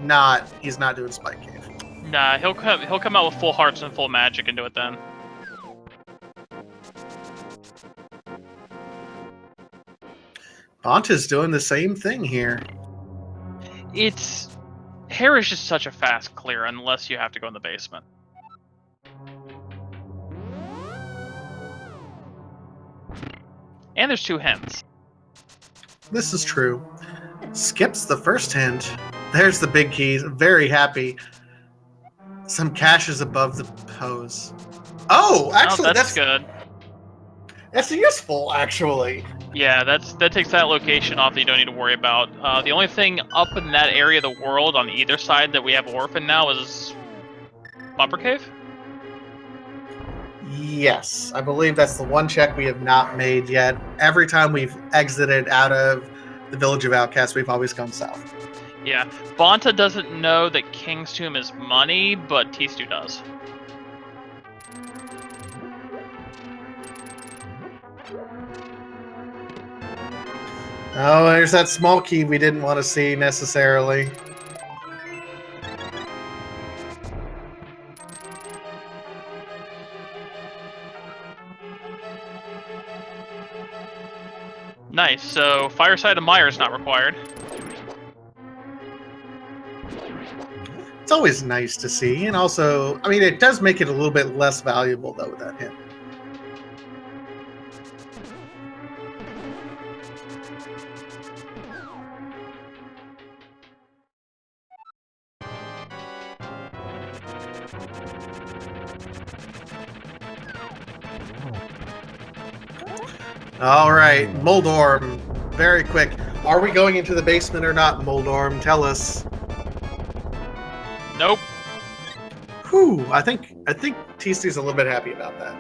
not. He's not doing Spike Cave. Nah, he'll come out with full hearts and full magic and do it then. Bonta's doing the same thing here. Hera's just such a fast clear unless you have to go in the basement. And there's 2 hints. This is true. Skips the first hint. There's the big keys. Very happy. Some caches above the pose. Oh, actually, that's good. That's useful, actually. Yeah, that takes that location off that you don't need to worry about. The only thing up in that area of the world on either side that we have Orphan now is Bumper Cave? Yes, I believe that's the one check we have not made yet. Every time we've exited out of the Village of Outcasts, we've always gone south. Yeah. Bonta doesn't know that King's Tomb is money, but Tstew does. Oh, there's that small key we didn't want to see necessarily. Nice, so Fireside of Mire is not required. It's always nice to see, and also, I mean, it does make it a little bit less valuable, though, without him. All right, Moldorm, very quick. Are we going into the basement or not, Moldorm? Tell us. Nope. Whew, I think Tstew's a little bit happy about that.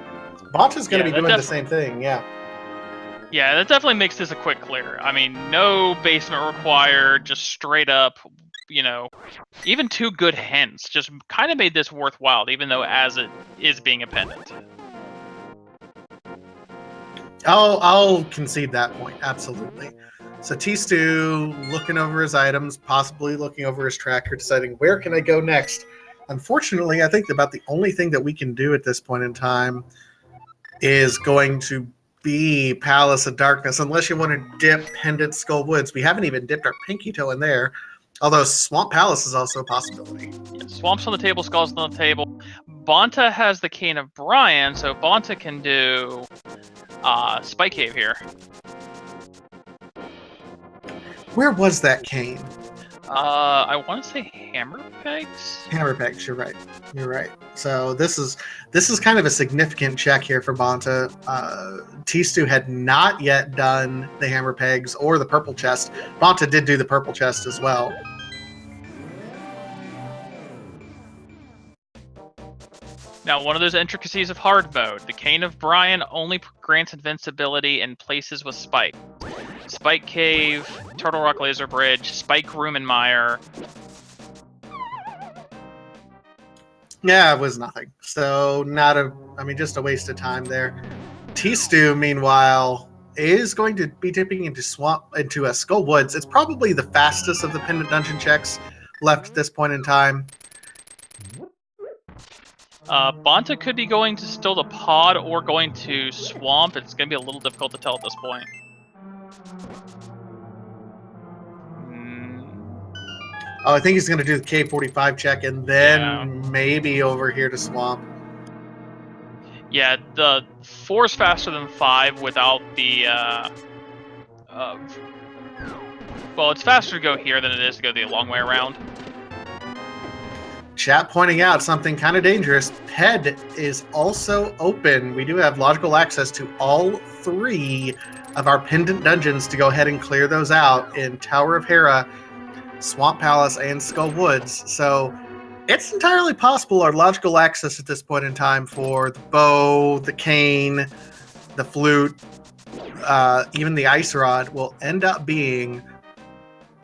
Bonta's going to be doing the same thing, yeah. Yeah, that definitely makes this a quick clear. I mean, no basement required, just straight up, you know, even 2 good hints just kind of made this worthwhile, even though as it is being a pendant. I'll concede that point, absolutely. So Tstew looking over his items, possibly looking over his tracker, deciding where can I go next. Unfortunately, I think about the only thing that we can do at this point in time is going to be Palace of Darkness, unless you want to dip Pendant Skull Woods. We haven't even dipped our pinky toe in there, although Swamp Palace is also a possibility. Yeah, Swamp's on the table, Skull's on the table. Bonta has the Cane of Brian, so Bonta can do Spike Cave here. Where was that cane? I want to say Hammer Pegs? Hammer Pegs, you're right. You're right. So this is kind of a significant check here for Bonta. Tstew had not yet done the Hammer Pegs or the Purple Chest. Bonta did do the Purple Chest as well. Now, one of those intricacies of hard mode, the Cane of Brian only grants invincibility in places with Spike. Spike Cave, Turtle Rock Laser Bridge, Spike Room and Mire. Yeah, it was nothing. So just a waste of time there. Tstew, meanwhile, is going to be dipping into Skull Woods. It's probably the fastest of the Pendant Dungeon checks left at this point in time. Bonta could be going to still the pod or going to Swamp. It's going to be a little difficult to tell at this point. Oh, I think he's going to do the K45 check and then maybe over here to Swamp. Yeah, the 4 is faster than 5 without the... well, it's faster to go here than it is to go the long way around. Chat pointing out something kind of dangerous. PED is also open. We do have logical access to all 3 of our pendant dungeons to go ahead and clear those out in Tower of Hera, Swamp Palace, and Skull Woods. So it's entirely possible our logical access at this point in time for the bow, the cane, the flute, even the ice rod will end up being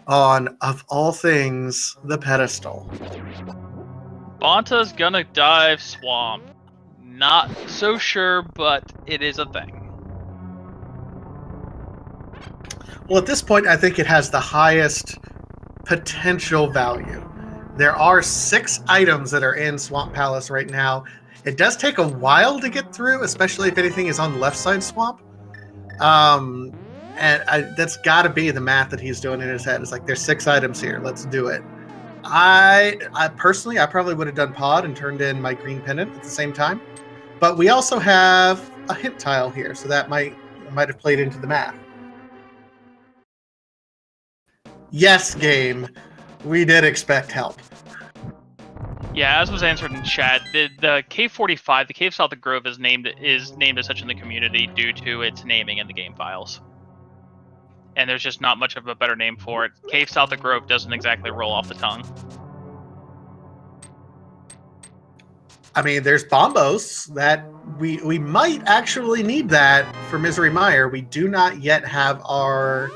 on, of all things, the pedestal. Bonta's gonna dive Swamp. Not so sure, but it is a thing. Well, at this point, I think it has the highest potential value. There are 6 items that are in Swamp Palace right now. It does take a while to get through, especially if anything is on left side Swamp. That's got to be the math that he's doing in his head. It's like, there's 6 items here. Let's do it. I personally, I probably would have done pod and turned in my green pendant at the same time. But we also have a hint tile here, so that might have played into the math. Yes, game. We did expect help. Yeah, as was answered in chat, the Cave-45, the Cave South of Grove, is named as such in the community due to its naming in the game files. And there's just not much of a better name for it. Cave South of Grove doesn't exactly roll off the tongue. I mean, there's Bombos that we might actually need that for Misery Mire. We do not yet have our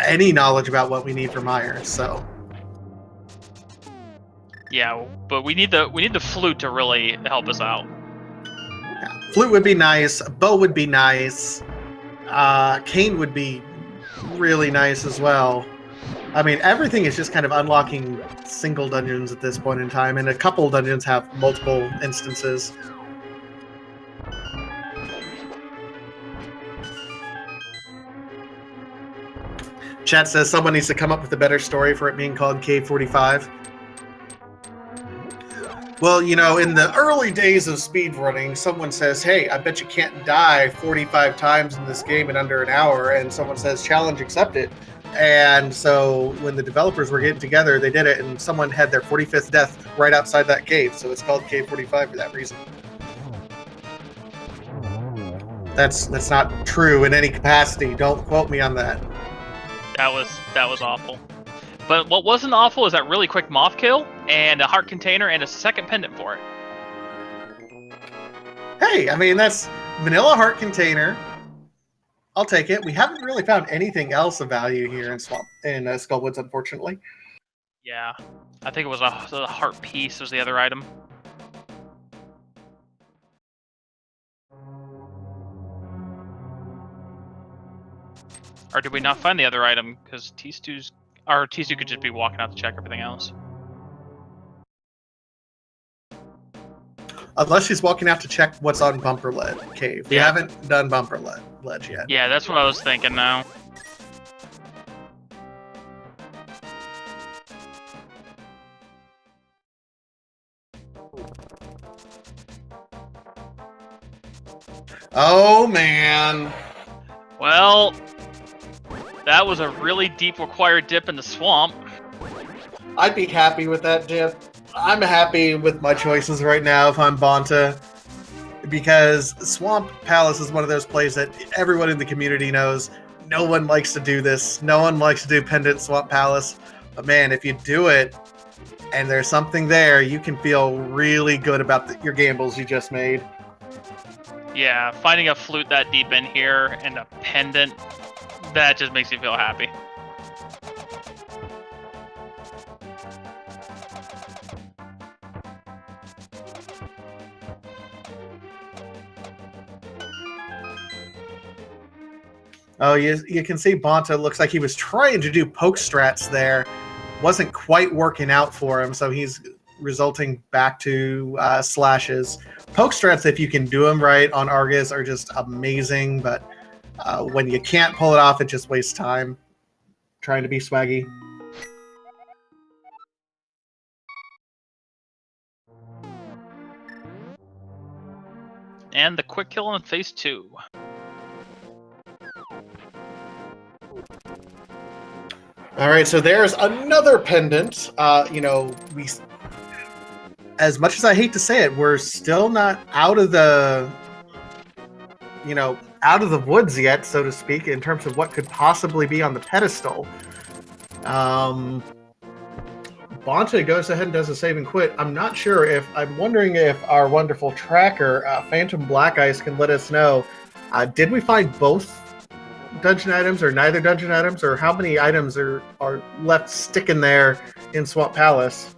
any knowledge about what we need for Mire, so. Yeah, but we need the flute to really help us out. Yeah. Flute would be nice. Bow would be nice. Cane would be really nice as well. I mean, everything is just kind of unlocking single dungeons at this point in time, and a couple dungeons have multiple instances. Chat says someone needs to come up with a better story for it being called Cave-45. Well, you know, in the early days of speedrunning, someone says, hey, I bet you can't die 45 times in this game in under an hour, and someone says, challenge accepted. And so when the developers were getting together, they did it, and someone had their 45th death right outside that cave, so it's called Cave-45 for that reason. That's not true in any capacity. Don't quote me on that. That was awful. But what wasn't awful is that really quick moth kill and a heart container and a second pendant for it. Hey, I mean, that's vanilla heart container. I'll take it. We haven't really found anything else of value here in Skullwoods, unfortunately. Yeah, I think it was a heart piece was the other item. Or did we not find the other item? Because Tstew could just be walking out to check everything else. Unless she's walking out to check what's on Bumper Cave. We haven't done Bumper Ledge yet. Yeah, that's what I was thinking now. Oh, man. Well, that was a really deep required dip in the swamp. I'd be happy with that dip. I'm happy with my choices right now if I'm Bonta, because Swamp Palace is one of those plays that everyone in the community knows. No one likes to do this. No one likes to do Pendant Swamp Palace. But man, if you do it and there's something there, you can feel really good about your gambles you just made. Yeah, finding a flute that deep in here and a pendant, that just makes me feel happy. Oh, you can see Bonta looks like he was trying to do poke strats there. Wasn't quite working out for him, so he's resulting back to slashes. Poke strats, if you can do them right on Argus, are just amazing, but when you can't pull it off, it just wastes time trying to be swaggy. And the quick kill in phase 2. All right, so there's another pendant. You know, as much as I hate to say it, we're still not out of the, out of the woods yet, so to speak, in terms of what could possibly be on the pedestal. Bonta goes ahead and does a save and quit. I'm wondering if our wonderful tracker, Phantom Black Ice, can let us know. Did we find both dungeon items or neither dungeon items, or how many items are left sticking there in Swamp Palace?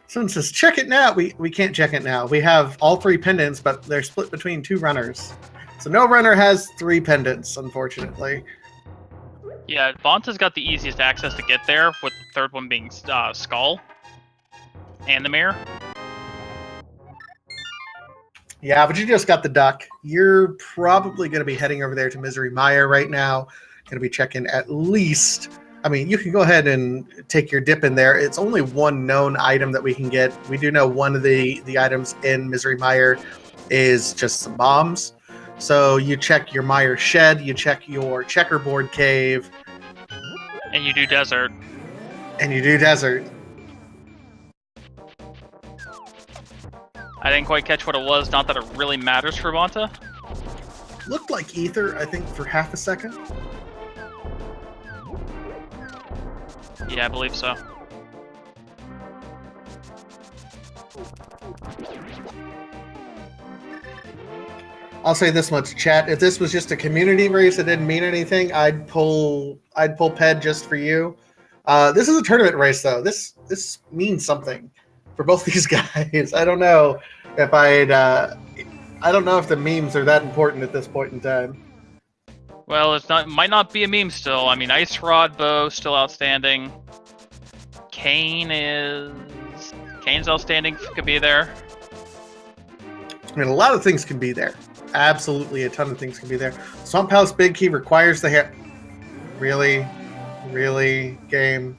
Someone says, check it now. We can't check it now. We have all 3 pendants, but they're split between 2 runners. So no runner has 3 pendants, unfortunately. Yeah, Bonta's got the easiest access to get there, with the third one being Skull and the mirror. Yeah, but you just got the duck. You're probably going to be heading over there to Misery Mire right now. Going to be checking at least I mean, you can go ahead and take your dip in there. It's only one known item that we can get. We do know one of the items in Misery Mire is just some bombs. So you check your Mire Shed, you check your Checkerboard Cave. And you do Desert. And you do Desert. I didn't quite catch what it was, not that it really matters for Bonta. Looked like Ether, I think, for half a second. Yeah, I believe so. I'll say this much, chat. If this was just a community race that didn't mean anything, I'd pull Ped just for you. This is a tournament race, though. This means something for both these guys. I don't know if I don't know if the memes are that important at this point in time. Well, might not be a meme still. I mean, Ice Rod Bow still outstanding. Kane's outstanding. Could be there. I mean, a lot of things can be there. Absolutely, a ton of things can be there. Swamp Palace Big Key requires the hair. Really, game.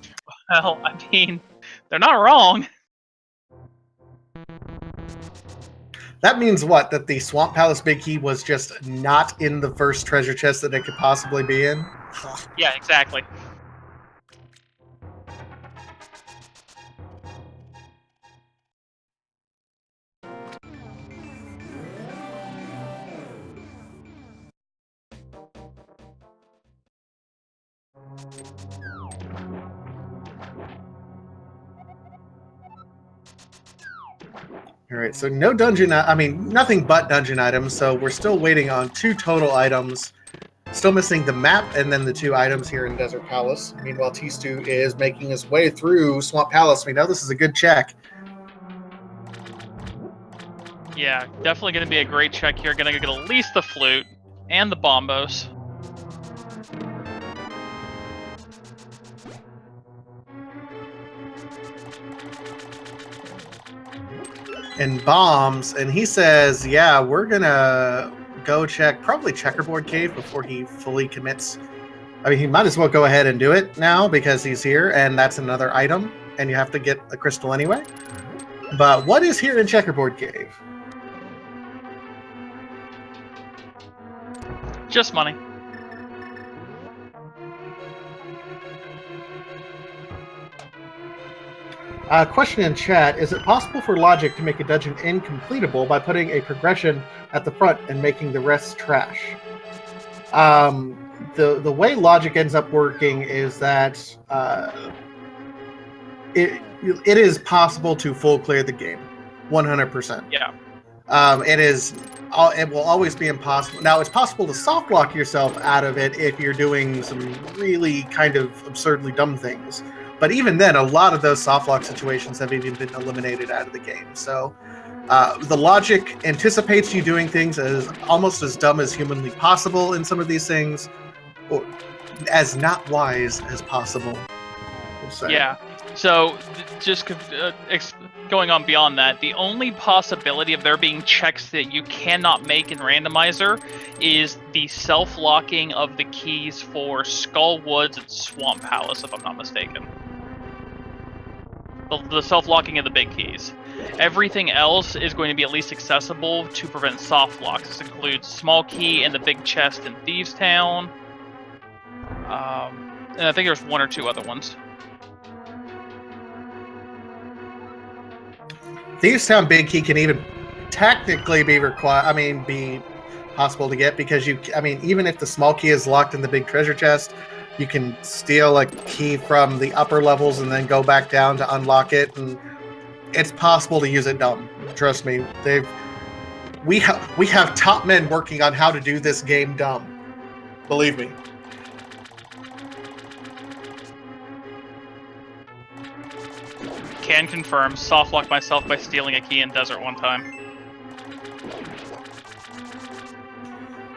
Well, I mean, they're not wrong. That means what? That the Swamp Palace Big Key was just not in the first treasure chest that it could possibly be in? Yeah, exactly. All right, so no dungeon, nothing but dungeon items, so we're still waiting on 2 total items. Still missing the map and then the 2 items here in Desert Palace. Meanwhile, Tstew is making his way through Swamp Palace. We know this is a good check. Yeah, definitely going to be a great check here. Going to get at least the flute and the bombos. And bombs, and he says, yeah, we're gonna go check probably Checkerboard Cave before he fully commits. I mean, he might as well go ahead and do it now because he's here, and that's another item, and you have to get the crystal anyway. But what is here in Checkerboard Cave? Just money. Question in chat, is it possible for Logic to make a dungeon incompletable by putting a progression at the front and making the rest trash? The way Logic ends up working is that it is possible to full clear the game, 100%. Yeah. It will always be impossible. Now, it's possible to soft lock yourself out of it if you're doing some really kind of absurdly dumb things. But even then, a lot of those soft lock situations have even been eliminated out of the game. So the logic anticipates you doing things as almost as dumb as humanly possible in some of these things, or as not wise as possible. We'll say. Yeah. So just going on beyond that, the only possibility of there being checks that you cannot make in Randomizer is the self-locking of the keys for Skull Woods and Swamp Palace, if I'm not mistaken. The self-locking of the big keys. Everything else is going to be at least accessible to prevent soft locks. This includes Small Key and the big chest in Thieves Town. And I think there's 1 or 2 other ones. Thieves Town Big Key can even technically be be possible to get because even if the small key is locked in the big treasure chest, you can steal a key from the upper levels and then go back down to unlock it, and it's possible to use it dumb. Trust me, we have top men working on how to do this game dumb. Believe me. Can confirm, soft locked myself by stealing a key in Desert one time.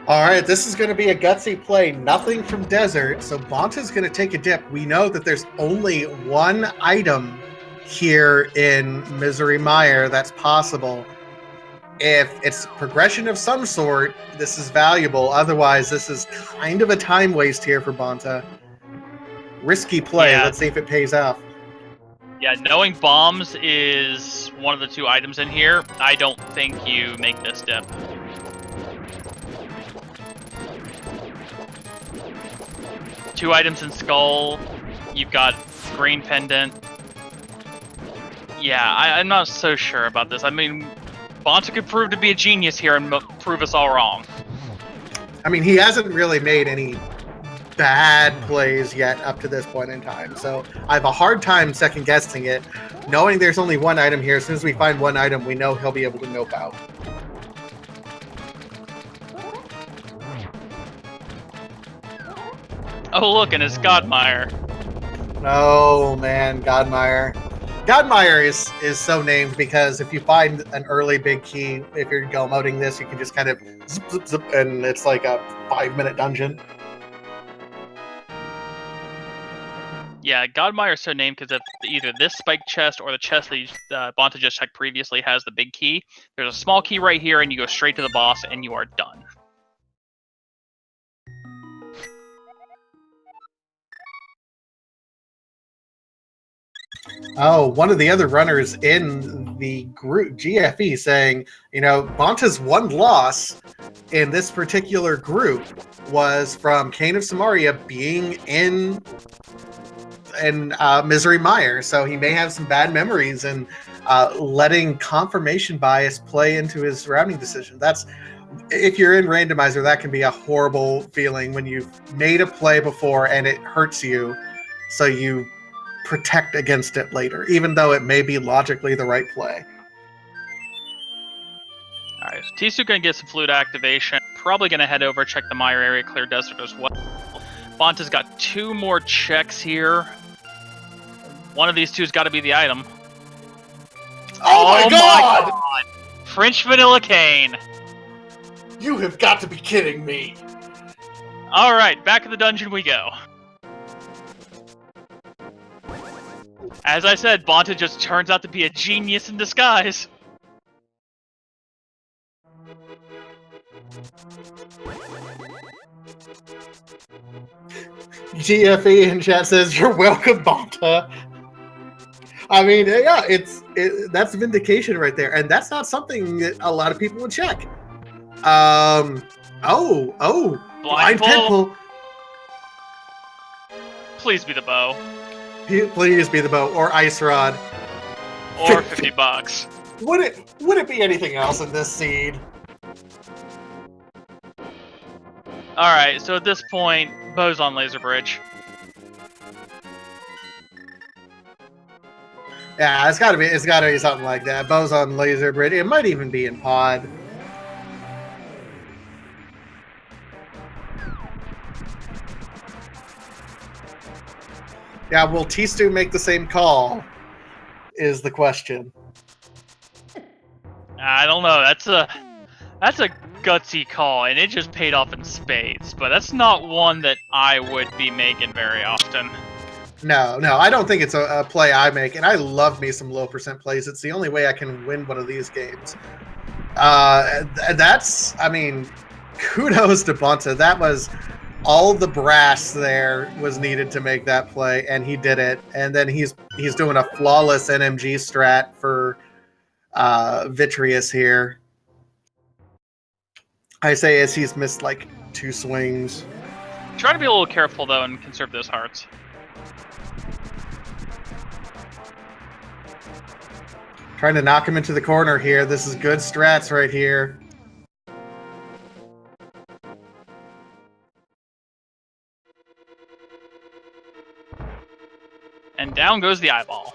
All right, this is going to be a gutsy play. Nothing from Desert, so Bonta's going to take a dip. We know that there's only 1 item here in Misery Mire that's possible. If it's progression of some sort, this is valuable. Otherwise, this is kind of a time waste here for Bonta. Risky play. Yeah. Let's see if it pays off. Yeah, knowing bombs is one of the 2 items in here, I don't think you make this dip. Two items in Skull. You've got green pendant. Yeah, I'm not so sure about this. I mean, Bonta could prove to be a genius here and prove us all wrong. I mean, he hasn't really made any bad plays yet up to this point in time, so I have a hard time second guessing it, knowing there's only one item here. As soon as we find one item, we know he'll be able to nope out. Oh look, and it's Godmire. Oh man, Godmire. Godmire is so named because if you find an early big key, if you're go moding this, you can just kind of zip, zip, zip, and it's like a 5-minute dungeon. Yeah, Godmire is so named because if either this spike chest or the chest that Bonta just checked previously has the big key, there's a small key right here, and you go straight to the boss, and you are done. Oh, one of the other runners in the group, GFE, saying, you know, Bonta's one loss in this particular group was from Kane of Samaria being in Misery Mire, so he may have some bad memories and letting confirmation bias play into his routing decision. That's, if you're in Randomizer, that can be a horrible feeling when you've made a play before and it hurts you, so you protect against it later, even though it may be logically the right play. Alright, so Tstew gonna get some flute activation. Probably gonna head over, check the Mire area, clear desert as well. Bonta's got 2 more checks here. One of these 2's got to be the item. Oh my god! French Vanilla Cane! You have got to be kidding me! Alright, back in the dungeon we go. As I said, Bonta just turns out to be a genius in disguise. GFE in chat says, "You're welcome, Bonta." I mean, yeah, that's vindication right there, and that's not something that a lot of people would check. Blind pit pull. Please be the bow. Please be the bow or ice rod. Or $50. Would it be anything else in this seed? Alright, so at this point, bow's on Laser Bridge. Yeah, it's gotta be something like that. Bow's on Laser Bridge. It might even be in pod. Yeah, will Tstew make the same call? Is the question. I don't know. That's a gutsy call, and it just paid off in spades. But that's not one that I would be making very often. No, I don't think it's a play I make, and I love me some low percent plays. It's the only way I can win one of these games. I mean, kudos to Bonta. That was all the brass there was needed to make that play, and he did it. And then he's doing a flawless NMG strat for Vitreous here. I say as he's missed like 2 swings. Try to be a little careful though and conserve those hearts. Trying to knock him into the corner here. This is good strats right here. And down goes the eyeball.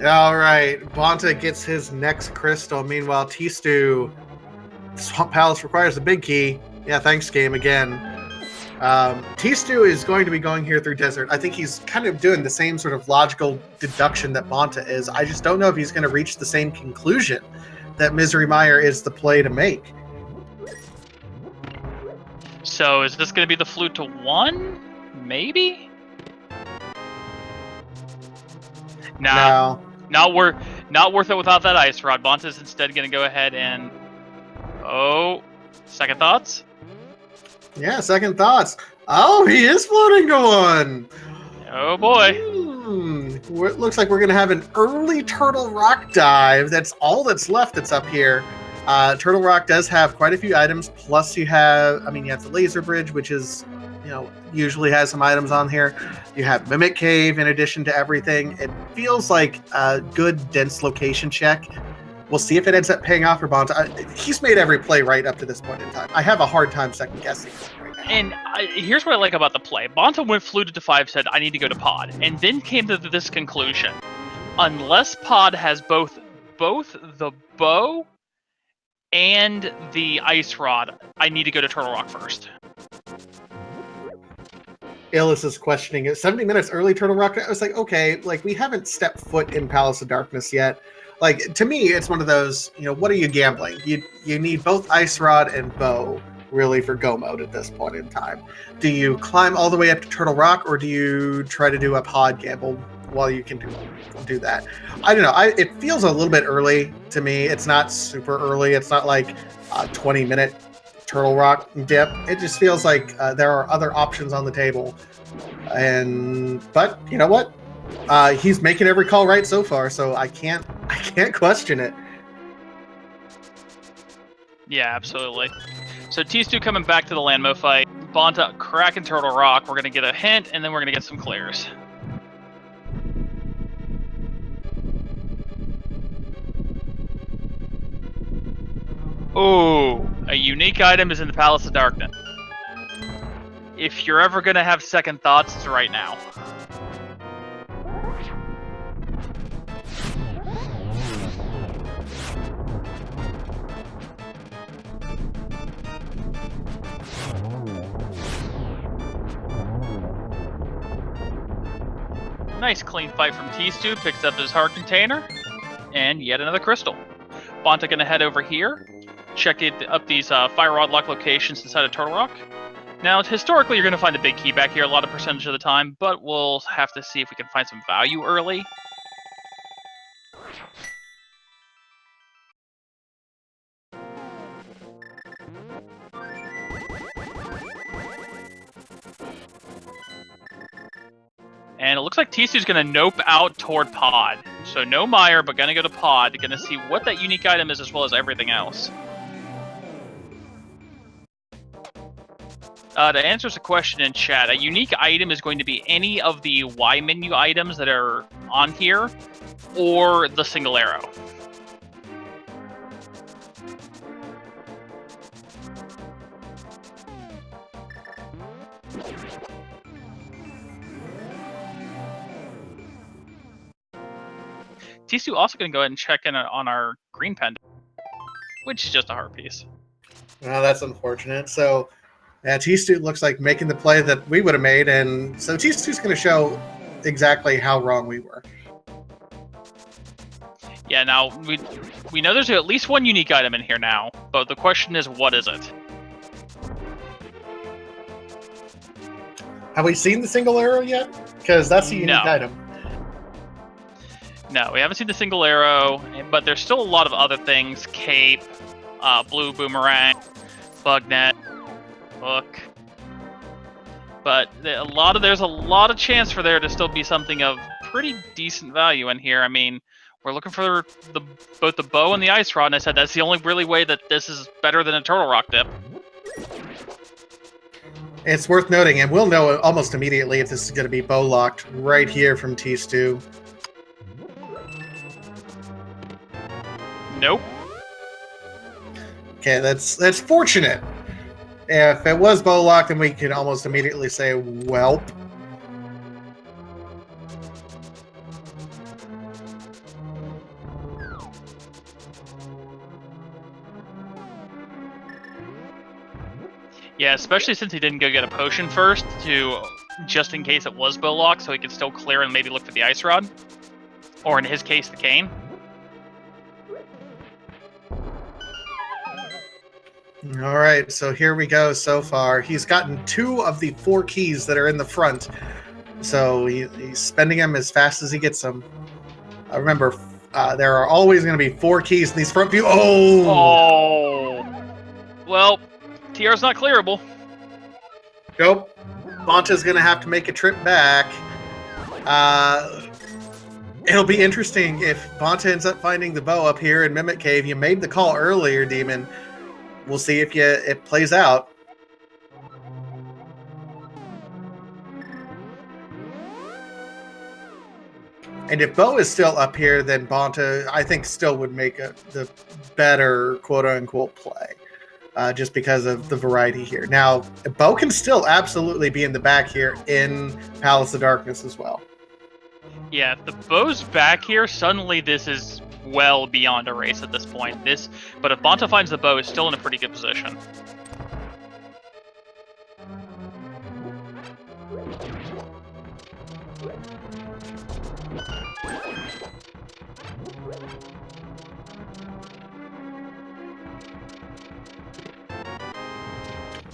All right, Bonta gets his next crystal. Meanwhile, Tstew, Swamp Palace requires a big key. Yeah, thanks, game, again. Tstew is going to be going here through desert. I think he's kind of doing the same sort of logical deduction that Bonta is. I just don't know if he's going to reach the same conclusion that Misery Mire is the play to make. So is this going to be the flute to 1? Maybe? Nah. No. Not worth it without that ice rod. Bonta's instead going to go ahead and... Oh. Second thoughts? Yeah, second thoughts. Oh, he is floating to 1. Oh boy. It looks like we're going to have an early Turtle Rock dive. That's all that's left that's up here. Turtle Rock does have quite a few items. Plus you have the Laser Bridge, which is, usually has some items on here. You have Mimic Cave in addition to everything. It feels like a good dense location check. We'll see if it ends up paying off for Bonta. He's made every play right up to this point in time. I have a hard time second guessing right now. And here's what I like about the play. Bonta flew to 5, said, I need to go to pod, and then came to this conclusion. Unless pod has both the bow and the ice rod, I need to go to Turtle Rock first. Illis is questioning it. 70 minutes early Turtle Rock. I was like, okay, like we haven't stepped foot in Palace of Darkness yet. Like, to me, it's one of those, what are you gambling? You need both Ice Rod and Bow, really, for go mode at this point in time. Do you climb all the way up to Turtle Rock, or do you try to do a pod gamble while you can do that? I don't know. It feels a little bit early to me. It's not super early. It's not like a 20-minute Turtle Rock dip. It just feels like there are other options on the table. But you know what? He's making every call right so far, so I can't question it. Yeah, absolutely. So Tstew coming back to the Landmo fight. Bonta cracking Turtle Rock. We're gonna get a hint, and then we're gonna get some clears. Ooh, a unique item is in the Palace of Darkness. If you're ever gonna have second thoughts, it's right now. Nice clean fight from Tstew, picks up his heart container, and yet another crystal. Bonta gonna head over here, check up these fire rod lock locations inside of Turtle Rock. Now, historically, you're gonna find the big key back here a lot of percentage of the time, but we'll have to see if we can find some value early. And it looks like Tstew's going to nope out toward pod. So no Mire, but going to go to pod. Going to see what that unique item is as well as everything else. To answer the question in chat, a unique item is going to be any of the Y menu items that are on here, or the single arrow. Tstew also going to go ahead and check in on our green pendant, which is just a heart piece. Well, that's unfortunate. So, Tstew looks like making the play that we would have made, and so Tstew's going to show exactly how wrong we were. Yeah, now, we know there's at least one unique item in here now, but the question is, what is it? Have we seen the single arrow yet? Because that's a unique item. No, we haven't seen the single arrow, but there's still a lot of other things. Cape, blue boomerang, bug net, hook. But there's a lot of chance for there to still be something of pretty decent value in here. I mean, we're looking for both the bow and the ice rod, and I said that's the only really way that this is better than a Turtle Rock dip. It's worth noting, and we'll know almost immediately if this is going to be bow locked right here from Tstew. Nope. Okay, that's fortunate. If it was bow locked, then we can almost immediately say, welp. Yeah, especially since he didn't go get a potion first, just in case it was bow locked, so he could still clear and maybe look for the ice rod. Or in his case, the cane. All right, so here we go so far. He's gotten 2 of the 4 keys that are in the front. So he's spending them as fast as he gets them. Remember, there are always going to be 4 keys in these front view. Oh! well, TR's not clearable. Nope. Bonta's going to have to make a trip back. It'll be interesting if Bonta ends up finding the bow up here in Mimic Cave. You made the call earlier, Demon. We'll see if it plays out. And if Bo is still up here, then Bonta, I think, still would make the better quote-unquote play. Just because of the variety here. Now, Bo can still absolutely be in the back here in Palace of Darkness as well. Yeah, if the bow's back here, suddenly this is well beyond a race at this point. But if Bonta finds the bow, is still in a pretty good position.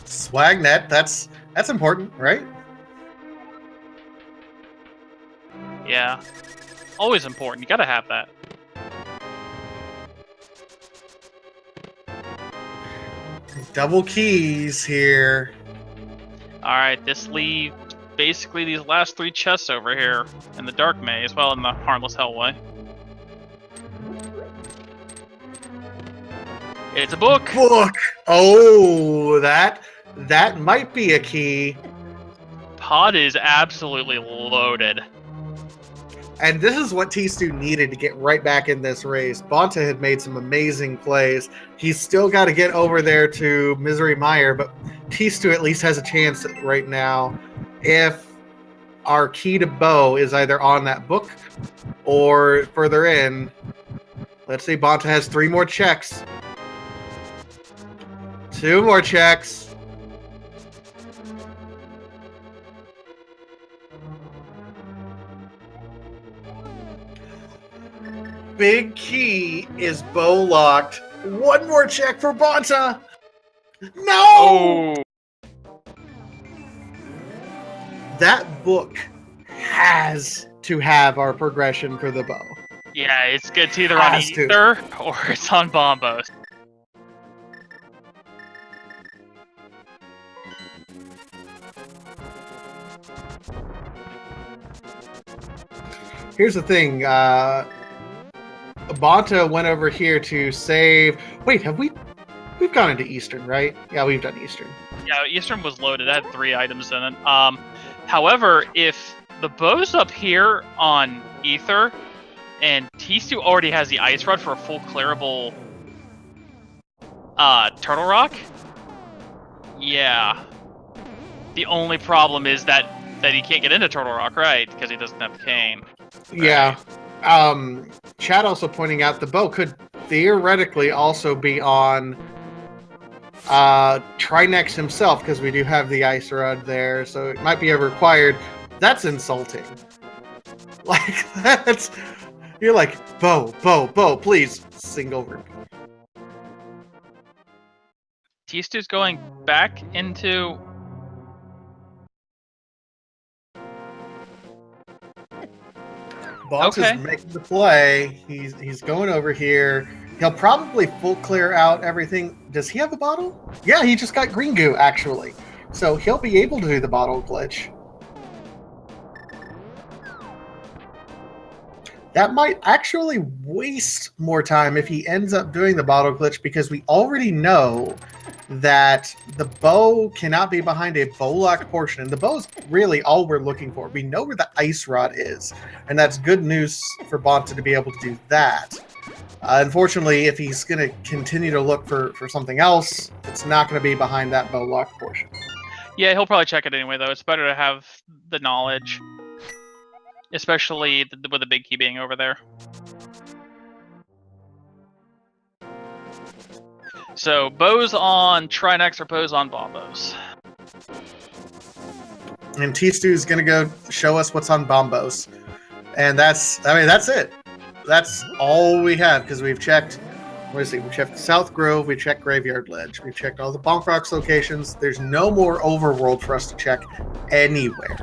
Swagnet, that's important, right? Yeah. Always important. You gotta have that. Double keys here. Alright, this leaves basically these last 3 chests over here in the Dark Maze, well, in the Harmless Hellway. It's a book! Book! Oh, that might be a key. Pod is absolutely loaded. And this is what Tstew needed to get right back in this race. Bonta had made some amazing plays. He's still got to get over there to Misery Mire, but Tstew at least has a chance right now if our key to Bo is either on that book or further in. Let's see, Bonta has 3 more checks. 2 more checks. Big key is bow locked. 1 more check for Bonta. No! Oh! That book has to have our progression for the bow. Yeah, it's either on Ether or it's on Bombos. Here's the thing. Bonta went over here to save... Wait, we've gone into Eastern, right? Yeah, we've done Eastern. Yeah, Eastern was loaded. It had 3 items in it. However, if the bow's up here on Ether, and Tstew already has the Ice Rod for a full clearable Turtle Rock, yeah. The only problem is that he can't get into Turtle Rock, right? Because he doesn't have the cane. Right? Yeah. Chad also pointing out the bow could theoretically also be on Trinex himself, because we do have the Ice Rod there, so it might be a required. That's insulting. Like, that's... You're like, Bo, please, single repeat. Tstew's going back into... Bonta's making the play. He's going over here. He'll probably full clear out everything. Does he have a bottle? Yeah, he just got green goo, actually. So he'll be able to do the bottle glitch. That might actually waste more time if he ends up doing the bottle glitch, because we already know that the bow cannot be behind a bow locked portion. And the bow is really all we're looking for. We know where the Ice Rod is. And that's good news for Bonta to be able to do that. Unfortunately, if he's going to continue to look for something else, it's not going to be behind that bow locked portion. Yeah, he'll probably check it anyway, though. It's better to have the knowledge. Especially with the big key being over there. So, bows on Trinex or bows on Bombos? And Tstew's going to go show us what's on Bombos. And that's it. That's all we have, because we've checked, we checked South Grove, we checked Graveyard Ledge, we've checked all the Bonk Rocks locations. There's no more overworld for us to check anywhere.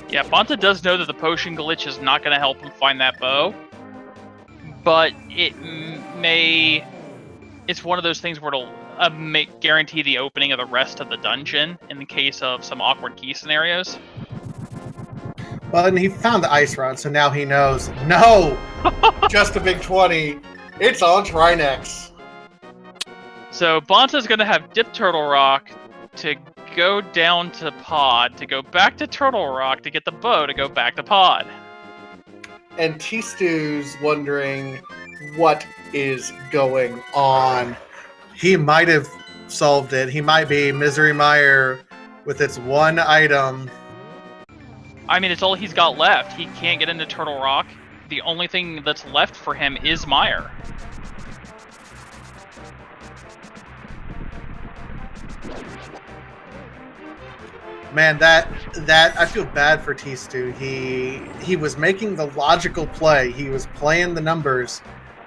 Yeah, Bonta does know that the potion glitch is not going to help him find that bow, but it may... It's one of those things where it'll guarantee the opening of the rest of the dungeon in the case of some awkward key scenarios. Well, and he found the ice rod, so now he knows. No! Just a big 20. It's on Trinex. So Bonta's going to have Dip Turtle Rock to go down to Pod, to go back to Turtle Rock, to get the bow to go back to Pod. And Tstew's wondering what is going on. He might have solved it. He might be Misery Mire with its one item. I mean, it's all he's got left. He can't get into Turtle Rock. The only thing that's left for him is Mire. Man, that I feel bad for Tstew. He was making the logical play. He was playing the numbers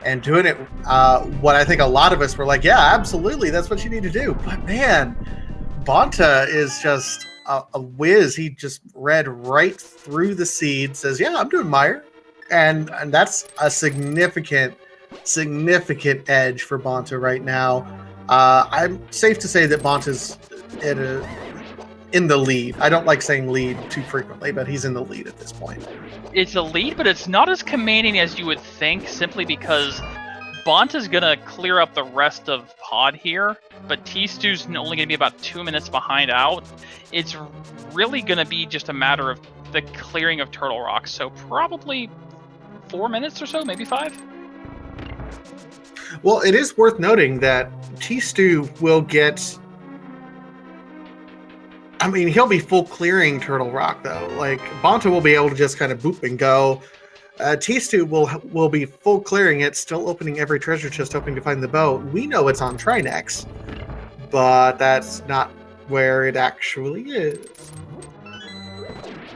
and doing it. What I think a lot of us were like, yeah, absolutely, that's what you need to do. But man, Bonta is just a whiz. He just read right through the seed. Says, yeah, I'm doing Mire, and that's a significant edge for Bonta right now. I'm safe to say that Bonta's in the lead. I don't like saying lead too frequently, but he's in the lead at this point. It's a lead, but it's not as commanding as you would think, simply because Bonta's gonna clear up the rest of Pod here, but Tstew's only gonna be about 2 minutes behind out. It's really gonna be just a matter of the clearing of Turtle Rock, so probably 4 minutes or so, maybe 5. Well, it is worth noting that Tstew will get... I mean, he'll be full clearing Turtle Rock, though. Like, Bonta will be able to just kind of boop and go. Tstew will be full clearing it, still opening every treasure chest, hoping to find the bow. We know it's on Trinex, but that's not where it actually is.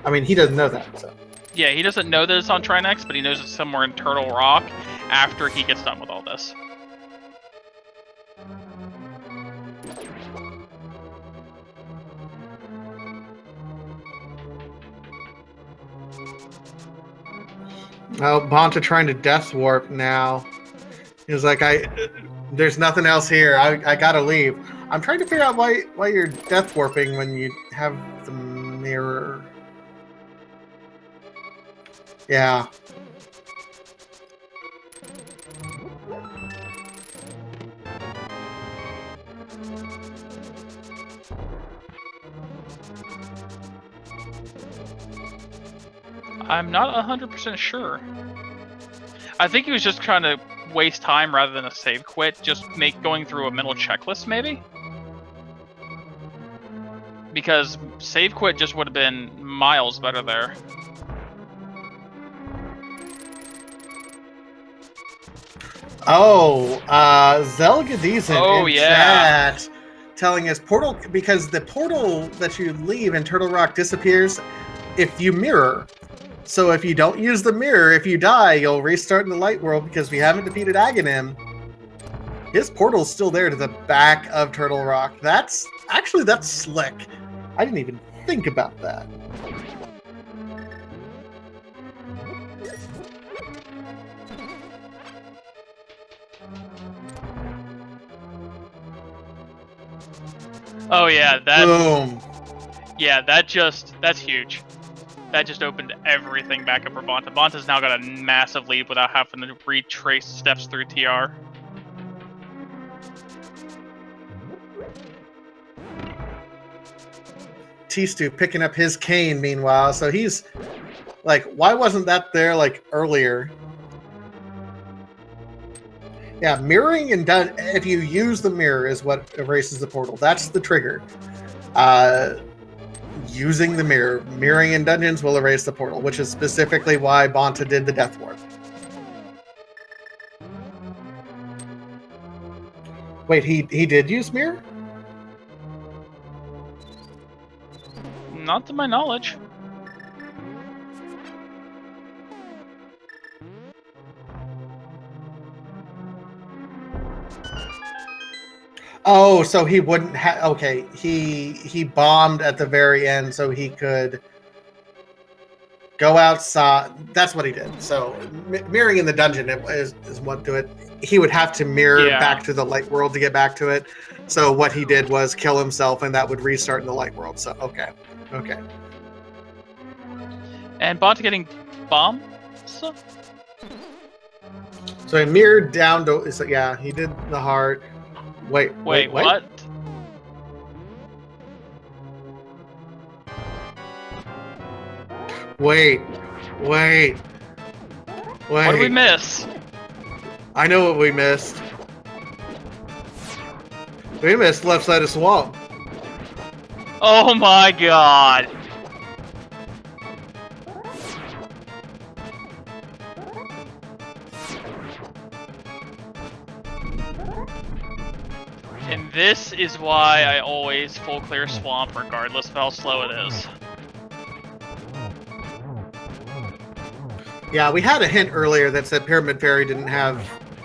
I mean, he doesn't know that, so. Yeah, he doesn't know that it's on Trinex, but he knows it's somewhere in Turtle Rock after he gets done with all this. Oh, Bonta trying to death warp now. He was like, there's nothing else here. I gotta leave. I'm trying to figure out why you're death warping when you have the mirror. Yeah. I'm not 100% sure. I think he was just trying to waste time rather than a save quit, just going through a mental checklist, maybe? Because save quit just would have been miles better there. Oh, Zelda Decent in yeah. chat telling us portal, because the portal that you leave in Turtle Rock disappears if you mirror. So if you don't use the mirror, if you die, you'll restart in the light world because we haven't defeated Aghanim. His portal's still there to the back of Turtle Rock. That's slick. I didn't even think about that. Oh yeah, Boom. Yeah, that's huge. That just opened everything back up for Bonta. Bonta's now got a massive lead without having to retrace steps through TR. Tstew picking up his cane meanwhile, so he's like, why wasn't that there like earlier? Yeah, mirroring and done. If you use the mirror is what erases the portal. That's the trigger. Using the mirror, mirroring in dungeons will erase the portal, which is specifically why Bonta did the death warp. Wait, he did use mirror? Not to my knowledge. Oh, so he wouldn't have. Okay, he bombed at the very end, so he could go outside. That's what he did. So mirroring in the dungeon is what do it. He would have to mirror Yeah. back to the light world to get back to it. So what he did was kill himself, and that would restart in the light world. So okay. And Bonta getting bombed? So he mirrored down to. So yeah, he did the heart. Wait, what? Wait. What did we miss? I know what we missed. We missed left side of swamp. Oh my god. And this is why I always full clear swamp regardless of how slow it is. Yeah, we had a hint earlier that said Pyramid Fairy didn't have.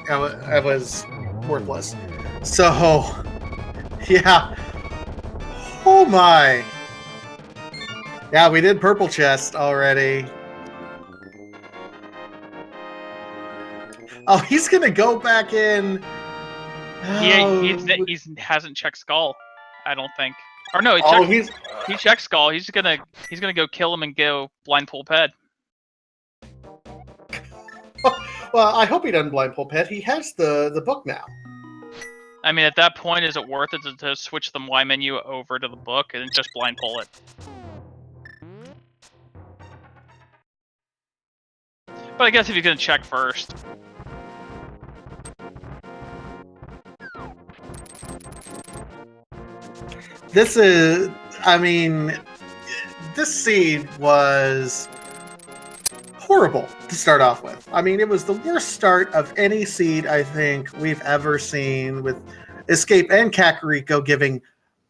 It was worthless. So, yeah. Oh my. Yeah, we did purple chest already. Oh, he's gonna go back in. Oh, He hasn't checked Skull, I don't think. Or no, he checked Skull. He's gonna go kill him and go blind pull ped. Well, I hope he doesn't blind pull ped. He has the book now. I mean, at that point, is it worth it to switch the Y menu over to the book and just blind pull it? But I guess if you're gonna check first. This is, I mean, this seed was horrible to start off with. I mean, it was the worst start of any seed I think we've ever seen, with Escape and Kakariko giving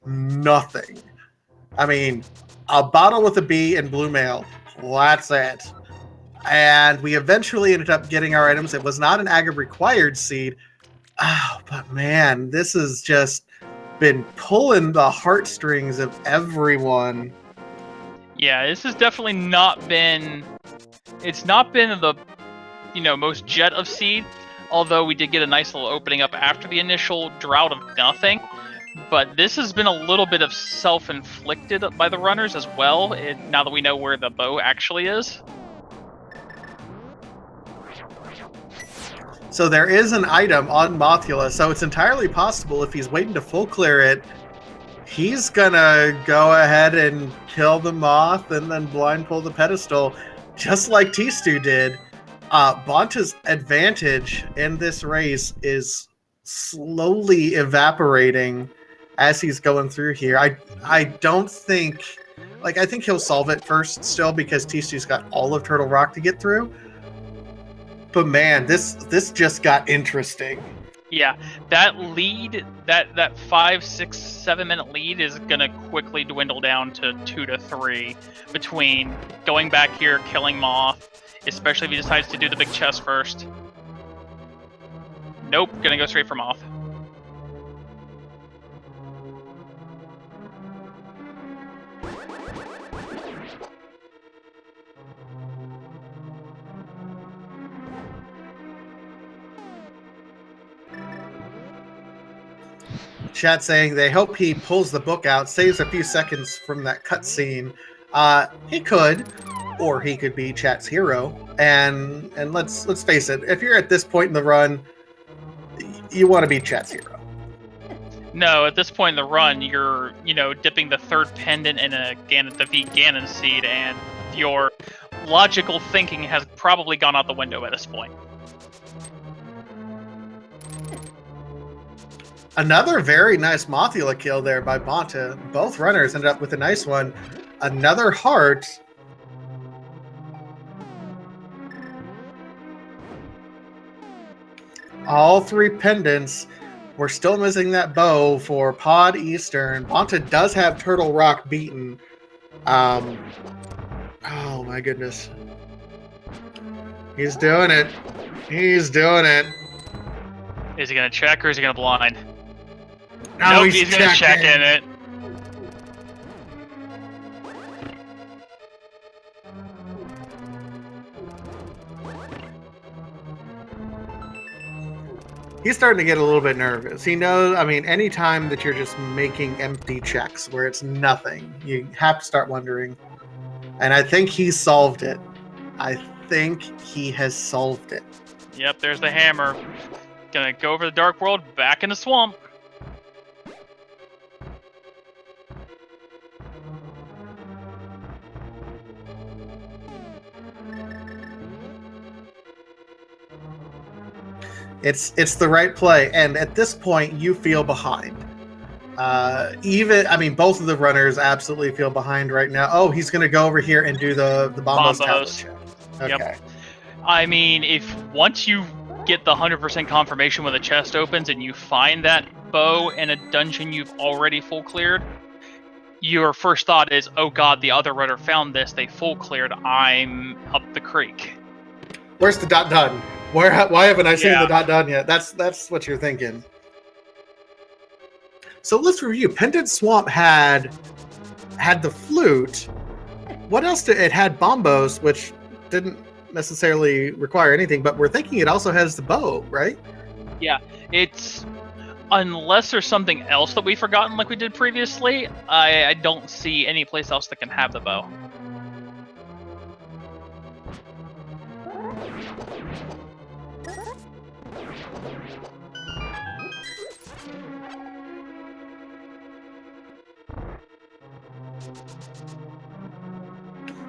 nothing. I mean, a bottle with a B and blue mail. That's it. And we eventually ended up getting our items. It was not an Aga required seed. Oh, but man, this has just been pulling the heartstrings of everyone. Yeah, this has definitely not been. It's not been the, most jet of seed. Although we did get a nice little opening up after the initial drought of nothing. But this has been a little bit of self-inflicted by the runners as well, now that we know where the bow actually is. So there is an item on Mothula, so it's entirely possible if he's waiting to full clear it, he's gonna go ahead and kill the moth and then blind pull the pedestal, just like Tstew did. Bonta's advantage in this race is slowly evaporating as he's going through here. I don't think, I think he'll solve it first still, because Tstew's got all of Turtle Rock to get through. But man, this just got interesting. Yeah, that lead, that 5, 6, 7 minute lead is gonna quickly dwindle down to 2 to 3 between going back here, killing Moth, especially if he decides to do the big chest first. Nope, gonna go straight for Moth. Chat saying they hope he pulls the book out, saves a few seconds from that cutscene. He could, or he could be chat's hero. And let's face it, if you're at this point in the run, you want to be chat's hero. No, at this point in the run, you're dipping the third pendant in the V Ganon seed, and your logical thinking has probably gone out the window at this point. Another very nice Mothula kill there by Bonta. Both runners ended up with a nice one. Another heart. All 3 pendants. We're still missing that bow for Pod Eastern. Bonta does have Turtle Rock beaten. Oh my goodness. He's doing it. He's doing it. Is he gonna check or is he gonna blind? Now Nope, he's gonna check in it. He's starting to get a little bit nervous. He knows, I mean, anytime that you're just making empty checks where it's nothing, you have to start wondering. And I think he solved it. I think he has solved it. Yep, there's the hammer. Gonna go over the dark world, back in the swamp. It's the right play, and at this point, you feel behind. Both of the runners absolutely feel behind right now. Oh, he's going to go over here and do the Bombos tablet check. Okay. Yep. I mean, if once you get the 100% confirmation when the chest opens and you find that bow in a dungeon you've already full cleared, your first thought is, oh god, the other runner found this, they full cleared, I'm up the creek. Where's the dot done? Why haven't I seen the dot done yet? That's what you're thinking. So let's review. Pendant Swamp had the flute. What else did it had? Bombos, which didn't necessarily require anything, but we're thinking it also has the bow, right? Yeah, it's unless there's something else that we've forgotten like we did previously, I don't see any place else that can have the bow.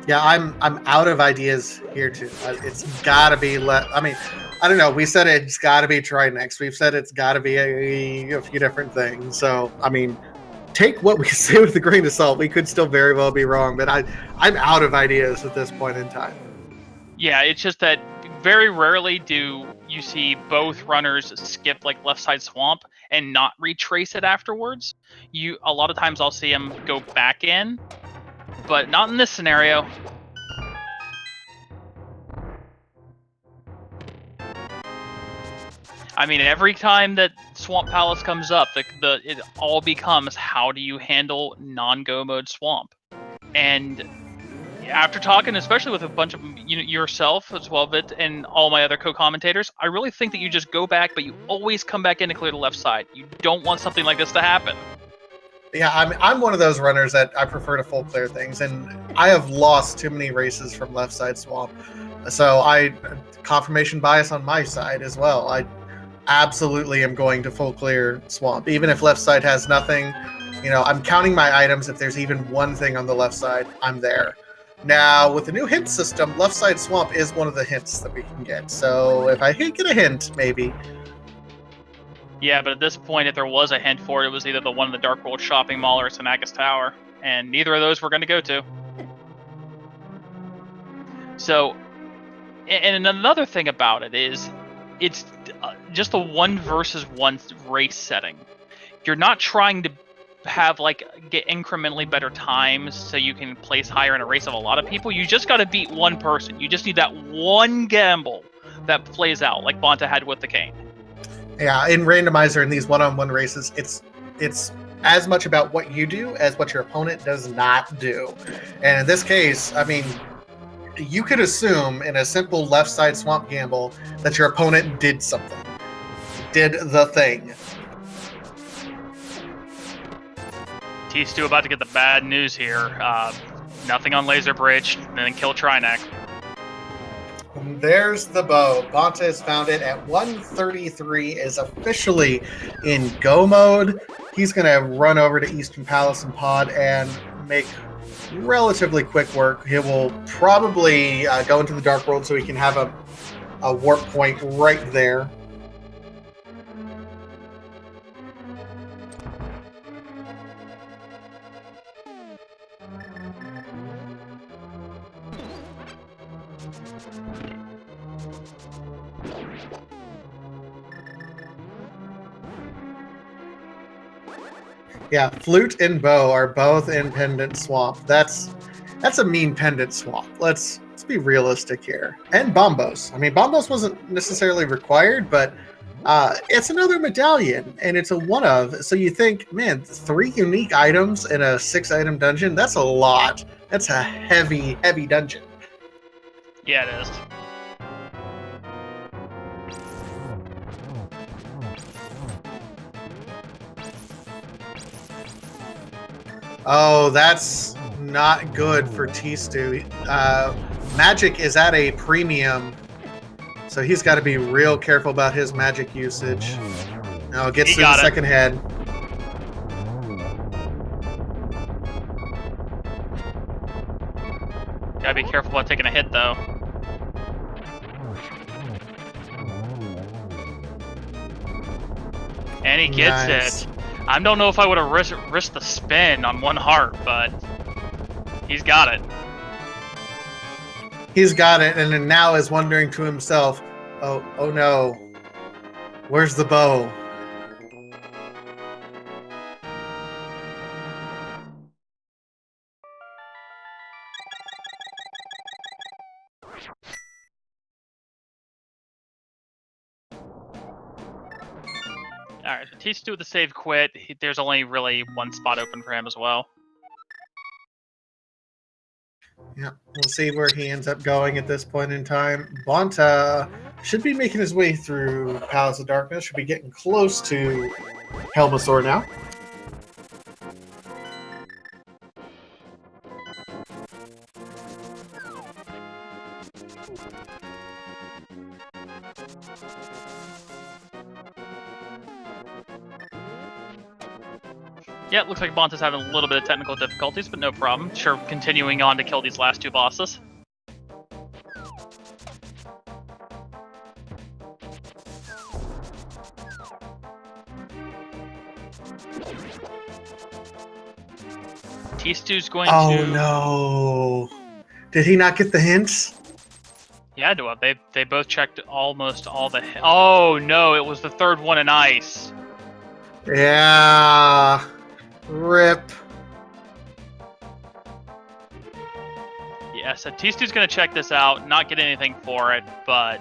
Yeah, I'm out of ideas here too. It's got to be I don't know. We said it's got to be try next. We've said it's got to be a few different things. So I mean, take what we say with a grain of salt. We could still very well be wrong, but I'm out of ideas at this point in time. Yeah, it's just that very rarely do you see both runners skip like left side swamp and not retrace it afterwards. A lot of times I'll see them go back in, but not in this scenario. I mean, every time that Swamp Palace comes up, it all becomes, how do you handle non-go mode swamp? And after talking, especially with a bunch of yourself as well, Vit, and all my other co-commentators, I really think that you just go back, but you always come back in to clear the left side. You don't want something like this to happen. Yeah, I'm one of those runners that I prefer to full clear things, and I have lost too many races from left side swamp. So confirmation bias on my side as well. I absolutely am going to full clear swamp, even if left side has nothing. I'm counting my items. If there's even one thing on the left side, I'm there. Now, with the new hint system, left side swamp is one of the hints that we can get. So if I get a hint, maybe. Yeah, but at this point, if there was a hint for it, it was either the one in the Dark World shopping mall or Sanagas Tower, and neither of those we're going to go to. So, and another thing about it is, it's just a 1 versus 1 race setting. You're not trying to have get incrementally better times so you can place higher in a race of a lot of people. You just got to beat one person. You just need that one gamble that plays out, like Bonta had with the cane. Yeah, in Randomizer, in these one-on-one races, it's as much about what you do as what your opponent does not do. And in this case, I mean, you could assume in a simple left side swamp gamble that your opponent did something. Did the thing. Tstew about to get the bad news here. Nothing on Laser Bridge, and then kill Trineck. There's the bow. Bonta has found it at 133, is officially in go mode. He's going to run over to Eastern Palace and Pod and make relatively quick work. He will probably go into the Dark World so he can have a warp point right there. Yeah, flute and bow are both in Pendant Swamp. That's a mean Pendant Swamp. Let's be realistic here. And Bombos. I mean, Bombos wasn't necessarily required, but It's another medallion, and it's a one of. So you think, man, 3 unique items in a 6-item dungeon? That's a lot. That's a heavy, heavy dungeon. Yeah, it is. Oh, that's not good for Tstew. Magic is at a premium, so he's got to be real careful about his magic usage. Now gets through the second head. Gotta be careful about taking a hit, though. And he gets it. I don't know if I would have risked the spin on 1 heart, but he's got it. He's got it, and then now is wondering to himself, oh no, where's the bow? Alright, so Tstew with the save quit. There's only really 1 spot open for him as well. Yeah, we'll see where he ends up going at this point in time. Bonta should be making his way through Palace of Darkness, should be getting close to Helmasaur now. Yeah, it looks like Bonta's having a little bit of technical difficulties, but no problem. Sure, continuing on to kill these last 2 bosses. Tstew's going to... Oh no! Did he not get the hints? Yeah, no, they both checked almost all the... Oh no, it was the 3rd one in ice. Yeah... Rip. Yeah, so Tstew's gonna check this out, not get anything for it, but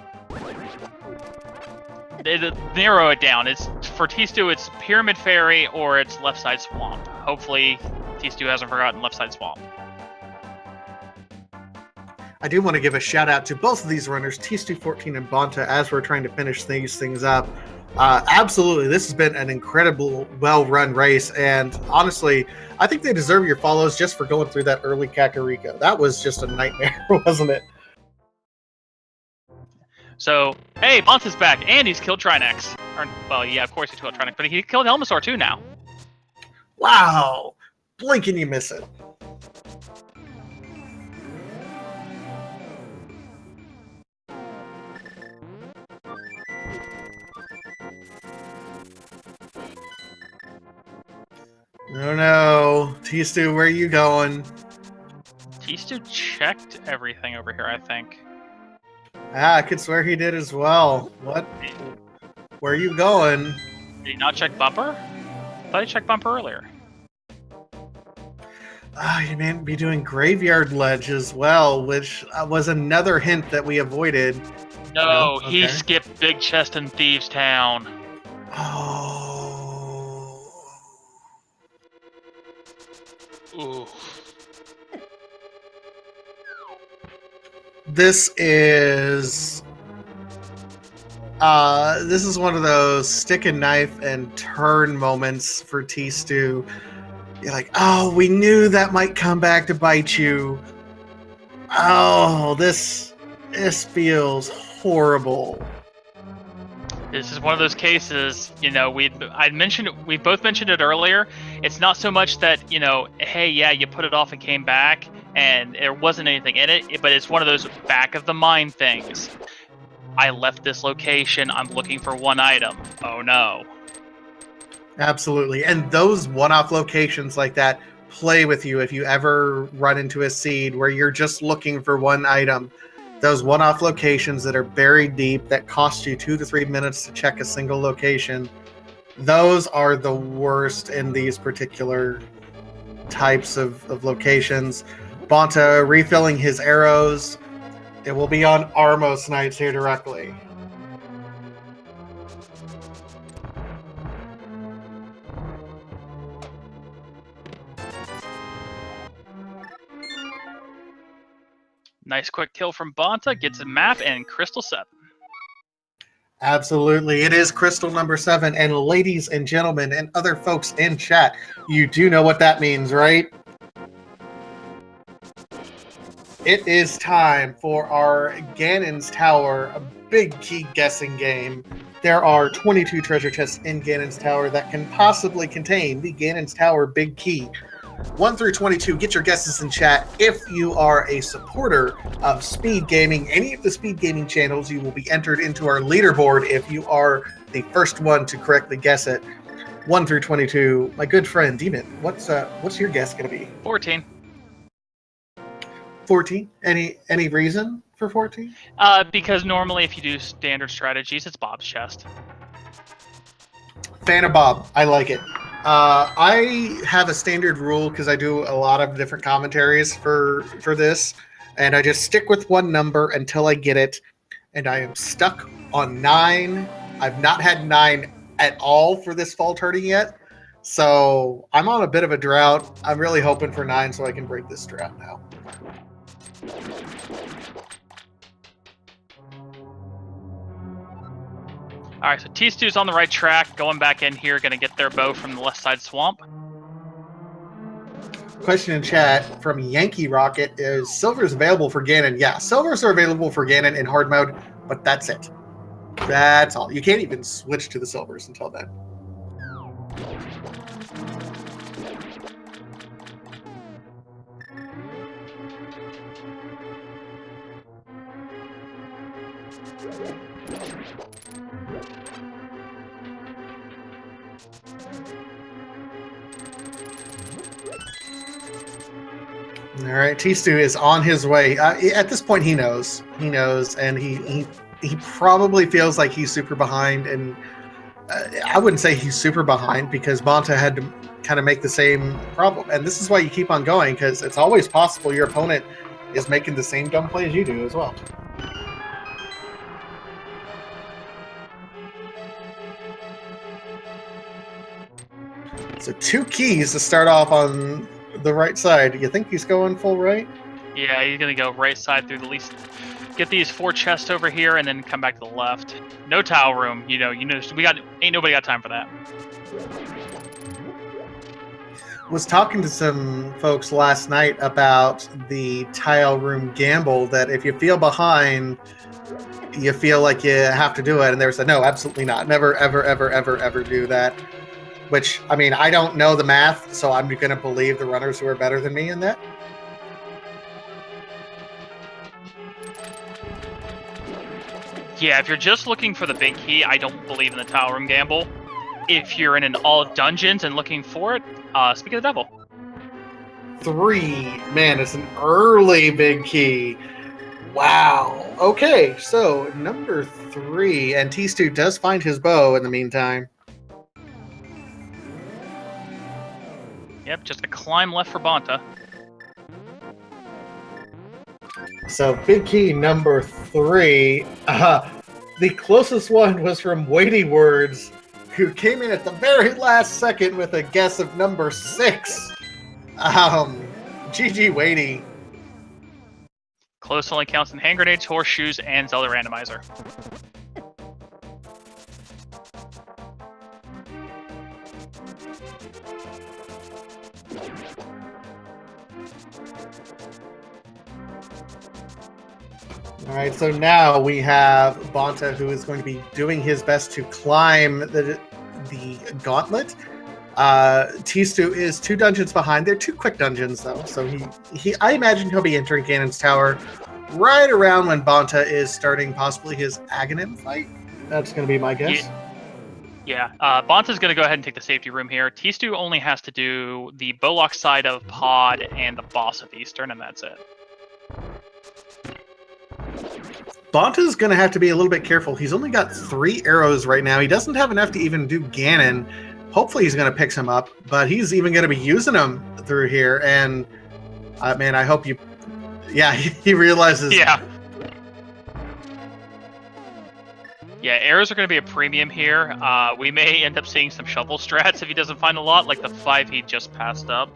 narrow it down. It's for Tstew, it's Pyramid Fairy or it's Left Side Swamp. Hopefully, Tstew hasn't forgotten Left Side Swamp. I do want to give a shout out to both of these runners, Tstew14 and Bonta, as we're trying to finish these things up. Absolutely, this has been an incredible, well-run race, and honestly, I think they deserve your follows just for going through that early Kakariko. That was just a nightmare, wasn't it? So, hey, Bonta's back, and he's killed Trinex. Well, yeah, of course he killed Trinex, but he killed Helmasaur too now. Wow! Blink and you miss it. Oh no, Tstew, where are you going? Tstew checked everything over here, I think. I could swear he did as well. What? Where are you going? Did he not check Bumper? I thought he checked Bumper earlier. You may be doing Graveyard Ledge as well, which was another hint that we avoided. No, okay. He skipped Big Chest in Thieves Town. Oh. Ooh. This is one of those stick and knife and turn moments for Tstew. You're like, oh, we knew that might come back to bite you. Oh, this feels horrible. This is one of those cases, you know, we both mentioned it earlier. It's not so much that, you know, hey, yeah, you put it off and came back and there wasn't anything in it, but it's one of those back of the mind things. I left this location, I'm looking for 1 item. Oh no. Absolutely. And those one-off locations like that play with you if you ever run into a seed where you're just looking for 1 item. Those one-off locations that are buried deep that cost you 2 to 3 minutes to check a single location, those are the worst in these particular types of locations. Bonta refilling his arrows. It will be on Armos Knights here directly. Nice quick kill from Bonta. Gets a map and Crystal 7. Absolutely. It is Crystal number 7. And ladies and gentlemen and other folks in chat, you do know what that means, right? It is time for our Ganon's Tower, a big key guessing game. There are 22 treasure chests in Ganon's Tower that can possibly contain the Ganon's Tower big key. 1 through 22, get your guesses in chat. If you are a supporter of speed gaming, any of the speed gaming channels, you will be entered into our leaderboard if you are the first one to correctly guess it. 1 through 22, my good friend Demon, what's your guess going to be? 14. 14? Any reason for 14? Because normally if you do standard strategies, it's Bob's chest. Fan of Bob. I like it. I have a standard rule because I do a lot of different commentaries for this, and I just stick with one number until I get it, and I am stuck on 9. I've not had 9 at all for this fall tourney yet, so I'm on a bit of a drought. I'm really hoping for 9 so I can break this drought now. All right, so Tstew's on the right track, going back in here, going to get their bow from the left side swamp. Question in chat from Yankee Rocket is silvers available for Ganon? Yeah, silvers are available for Ganon in hard mode, but that's it. That's all. You can't even switch to the silvers until then. All right, Tstew is on his way. At this point, he knows. He knows, and he probably feels like he's super behind. And I wouldn't say he's super behind because Bonta had to kind of make the same problem. And this is why you keep on going, because it's always possible your opponent is making the same dumb play as you do as well. So 2 keys to start off on the right side. You think he's going full right? Yeah, he's gonna go right side through the least. Get these 4 chests over here, and then come back to the left. No tile room. You know. Ain't nobody got time for that. Was talking to some folks last night about the tile room gamble. That if you feel behind, you feel like you have to do it, and they said, no, absolutely not. Never, ever, ever, ever, ever do that. Which, I mean, I don't know the math, so I'm going to believe the runners who are better than me in that. Yeah, if you're just looking for the big key, I don't believe in the tile room gamble. If you're in an all dungeons and looking for it, speak of the devil. 3. Man, it's an early big key. Wow. Okay, so number 3. And Tstew does find his bow in the meantime. Yep, just a climb left for Bonta. So big key number 3. The closest one was from Weighty Words, who came in at the very last second with a guess of number 6. GG Weighty. Close only counts in hand grenades, horseshoes, and Zelda Randomizer. All right, so now we have Bonta, who is going to be doing his best to climb the gauntlet. Tstew is 2 dungeons behind. They're 2 quick dungeons, though. So I imagine he'll be entering Ganon's Tower right around when Bonta is starting possibly his Aghanim fight. That's going to be my guess. Yeah. Bonta's going to go ahead and take the safety room here. Tstew only has to do the Bowlock side of Pod and the boss of Eastern, and that's it. Bonta's going to have to be a little bit careful. He's only got 3 arrows right now. He doesn't have enough to even do Ganon. Hopefully he's going to pick some up, but he's even going to be using them through here. And, man, I hope you... Yeah, he realizes... Yeah. Yeah, arrows are going to be a premium here. We may end up seeing some shovel strats if he doesn't find a lot, like the 5 he just passed up.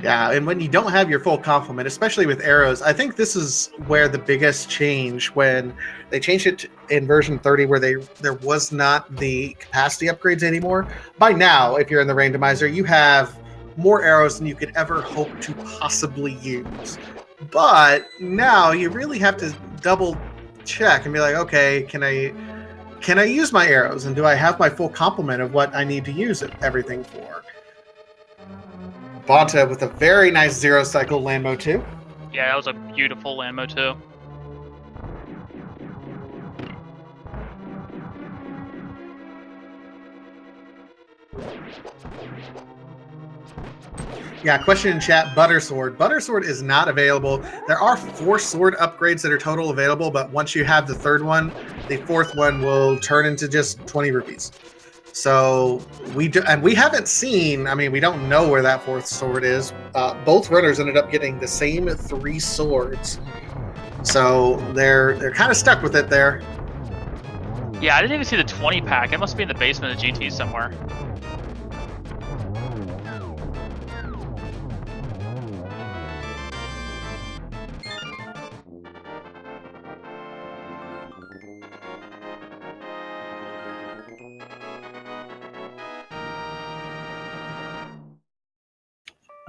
Yeah, and when you don't have your full complement, especially with arrows, I think this is where the biggest change when they changed it in version 30 where there was not the capacity upgrades anymore. By now, if you're in the randomizer, you have more arrows than you could ever hope to possibly use. But now you really have to double check and be like, okay, can I use my arrows, and do I have my full complement of what I need to use everything for? Bonta with a very nice zero cycle land mode too. Yeah, that was a beautiful land mode too. Yeah, question in chat, Butter Sword. Butter Sword is not available. There are 4 sword upgrades that are total available, but once you have the 3rd one, the 4th one will turn into just 20 rupees. So we haven't seen, I mean, we don't know where that 4th sword is. Both runners ended up getting the same 3 swords. So they're kind of stuck with it there. Yeah, I didn't even see the 20 pack. It must be in the basement of GT somewhere.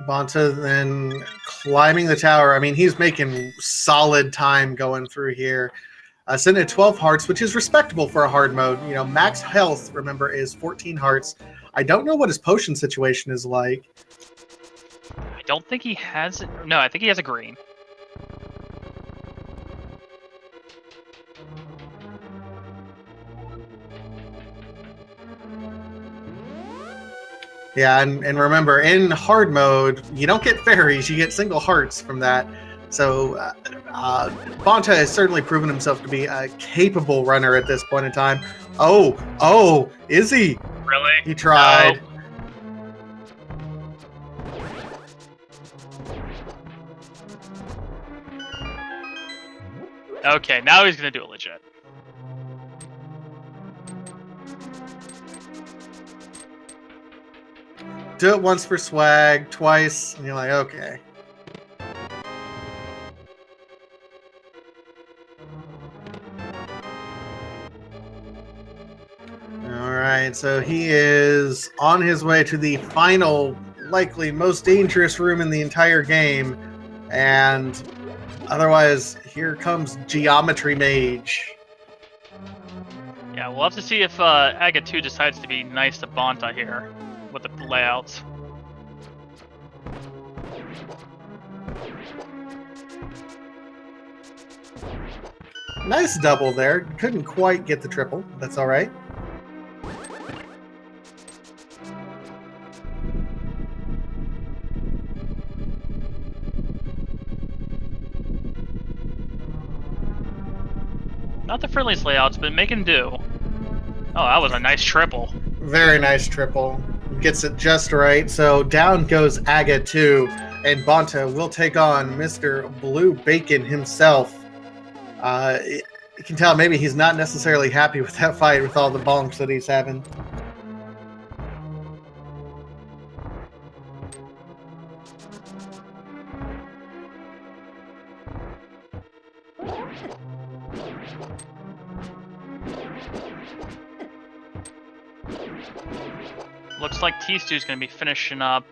Bonta then climbing the tower. I mean, he's making solid time going through here. Sitting at 12 hearts, which is respectable for a hard mode. You know, max health, remember, is 14 hearts. I don't know what his potion situation is like. I don't think he has... No, I think he has a green. Yeah, and remember, in hard mode, you don't get fairies, you get single hearts from that. So Bonta has certainly proven himself to be a capable runner at this point in time. Oh, is he? Really? He tried. No. Okay, now he's gonna do it legit. Do it once for swag, twice, and you're like, okay. Alright, so he is on his way to the final, likely most dangerous room in the entire game. And otherwise, here comes Geometry Mage. Yeah, we'll have to see if Aga 2 decides to be nice to Bonta here with the layouts. Nice double there. Couldn't quite get the triple. That's all right. Not the friendliest layouts, but making do. Oh, that was a nice triple. Very nice triple. Gets it just right. So down goes Aga 2, and Bonta will take on Mr. Blue Bacon himself. You can tell maybe he's not necessarily happy with that fight with all the bonks that he's having. Looks like Tstew's going to be finishing up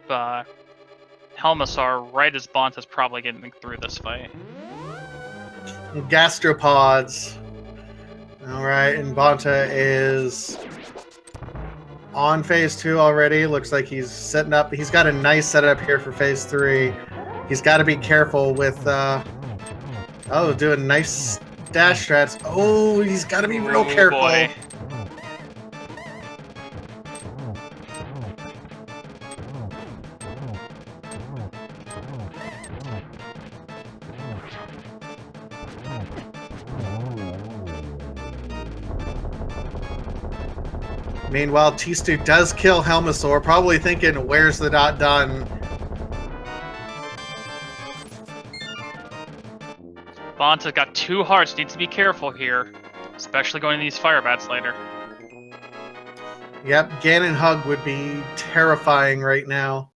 Helmasaur right as Bonta's probably getting through this fight. Gastropods. Alright, and Bonta is on phase 2 already. Looks like he's setting up. He's got a nice setup here for phase 3. He's got to be careful with... doing nice dash strats. Oh, he's got to be real careful. Boy. Meanwhile, Tstew does kill Helmasaur, probably thinking, where's the dot done? Bonta's got 2 hearts, needs to be careful here. Especially going to these fire bats later. Yep, Ganon Hug would be terrifying right now.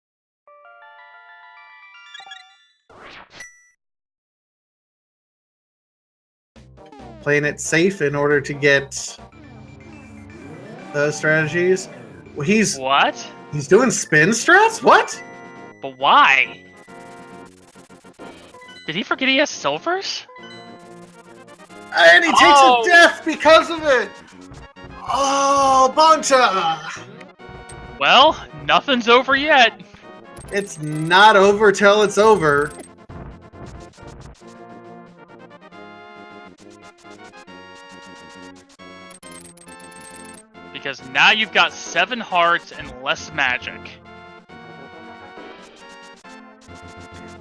playing it safe in order to get those strategies. Well, he's doing spin strats? What? But why? Did he forget he has silvers? And he takes a death because of it! Oh, Bonta! Well, nothing's over yet. It's not over till it's over. Because now you've got 7 hearts and less magic.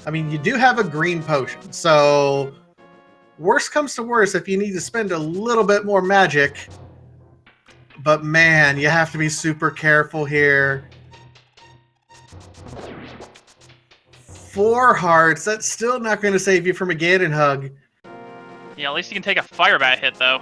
I mean, you do have a green potion, so worst comes to worst if you need to spend a little bit more magic. But man, you have to be super careful here. 4 hearts, that's still not going to save you from a Ganon hug. Yeah, at least you can take a fire bat hit, though.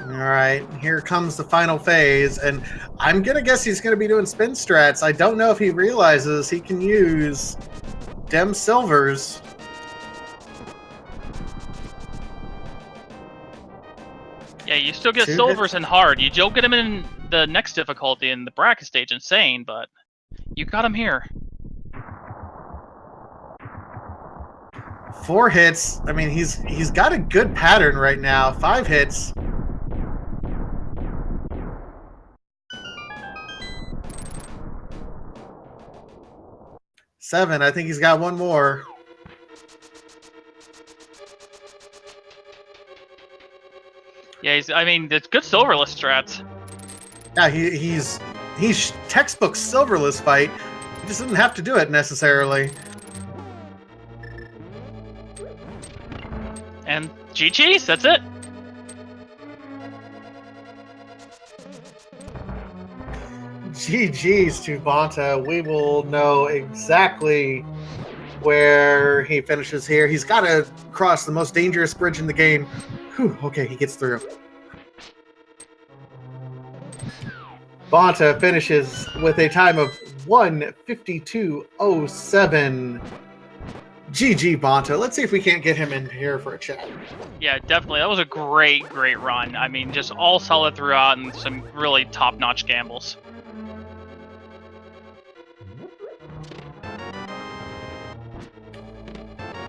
Alright, here comes the final phase, and I'm gonna guess he's gonna be doing spin strats. I don't know if he realizes he can use dem silvers. Yeah, you still get silvers in hard. You don't get them in the next difficulty in the bracket stage, insane, but you got them here. 4 hits. I mean, he's got a good pattern right now. 5 hits. Seven. I think he's got one more. Yeah, I mean, it's good silverless strats. Yeah, he's textbook silverless fight. He just didn't have to do it necessarily. And GG's, that's it. GG's to Bonta. We will know exactly where he finishes here. He's got to cross the most dangerous bridge in the game. Whew, okay, he gets through. Bonta finishes with a time of 1:52.07. GG Bonta. Let's see if we can't get him in here for a chat. Yeah, definitely. That was a great run. I mean, just all solid throughout and some really top-notch gambles.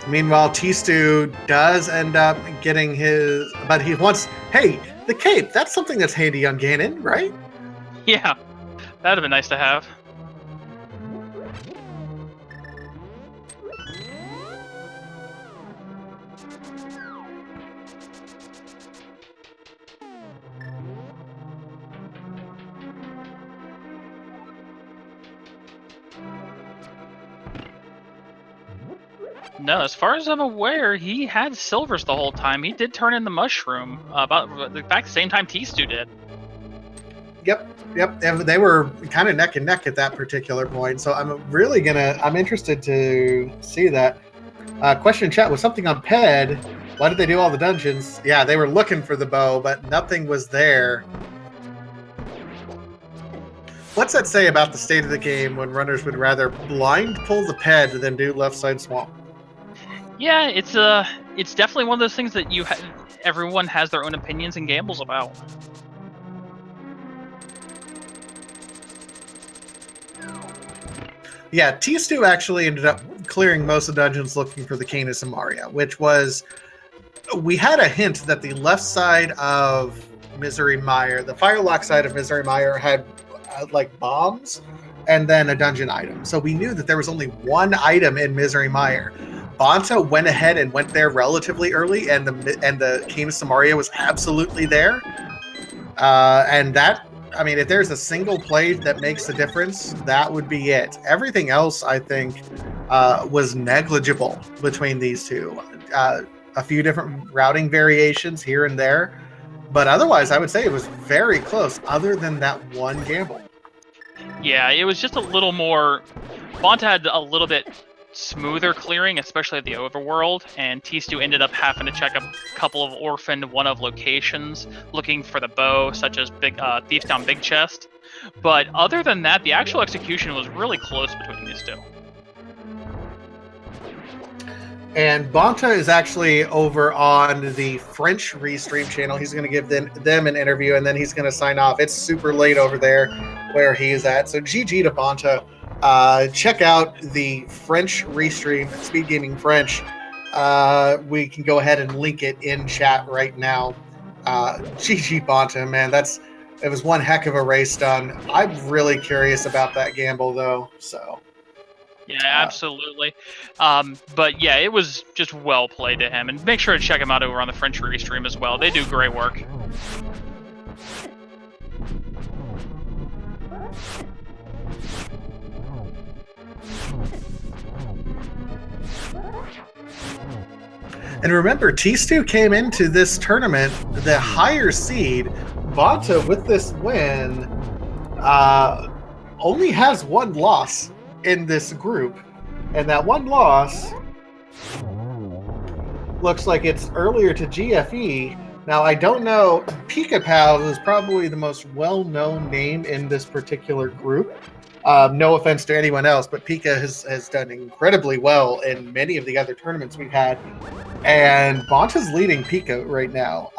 Meanwhile, Tstew does end up getting his... But he wants... Hey, the cape! That's something that's handy on Ganon, right? Yeah, that'd have been nice to have. No, as far as I'm aware, he had silvers the whole time. He did turn in the mushroom about the fact the same time Tstew did. Yep. They were kind of neck and neck at that particular point. So I'm interested to see that. Question in chat, was something on PED? Why did they do all the dungeons? Yeah, they were looking for the bow, but nothing was there. What's that say about the state of the game when runners would rather blind pull the PED than do left side swamp? Yeah, it's definitely one of those things that everyone has their own opinions and gambles about. Yeah, Tstew actually ended up clearing most of the dungeons looking for the Canis and Maria, which was... We had a hint that the left side of Misery Mire, the Firelock side of Misery Mire, had like bombs and then a dungeon item. So we knew that there was only one item in Misery Mire. Bonta went ahead and went there relatively early, and the Canis and Maria was absolutely there. And that... I mean, if there's a single play that makes the difference, that would be it. Everything else, I think, was negligible between these two. A few different routing variations here and there. But otherwise, I would say it was very close, other than that one gamble. Yeah, it was just a little more... Bonta had a little bit smoother clearing, especially at the overworld, and Tstew ended up having to check a couple of orphaned one-of locations looking for the bow, such as Thief's Town Big Chest. But other than that, the actual execution was really close between these two. And Bonta is actually over on the French Restream channel. He's going to give them an interview, and then he's going to sign off. It's super late over there where he is at. So GG to Bonta. Check out the French Restream, Speed Gaming French. We can go ahead and link it in chat right now. GG Bonta, man. It was one heck of a race done. I'm really curious about that gamble, though. So. Yeah, absolutely. But yeah, it was just well played to him. And make sure to check him out over on the French Restream as well. They do great work. And remember, Tstew came into this tournament the higher seed. Bonta, with this win, only has one loss in this group, and that one loss looks like it's earlier to GFE. Now, I don't know, Pika Pal is probably the most well-known name in this particular group. No offense to anyone else, but Pika has done incredibly well in many of the other tournaments we've had, and Bonta's leading Pika right now.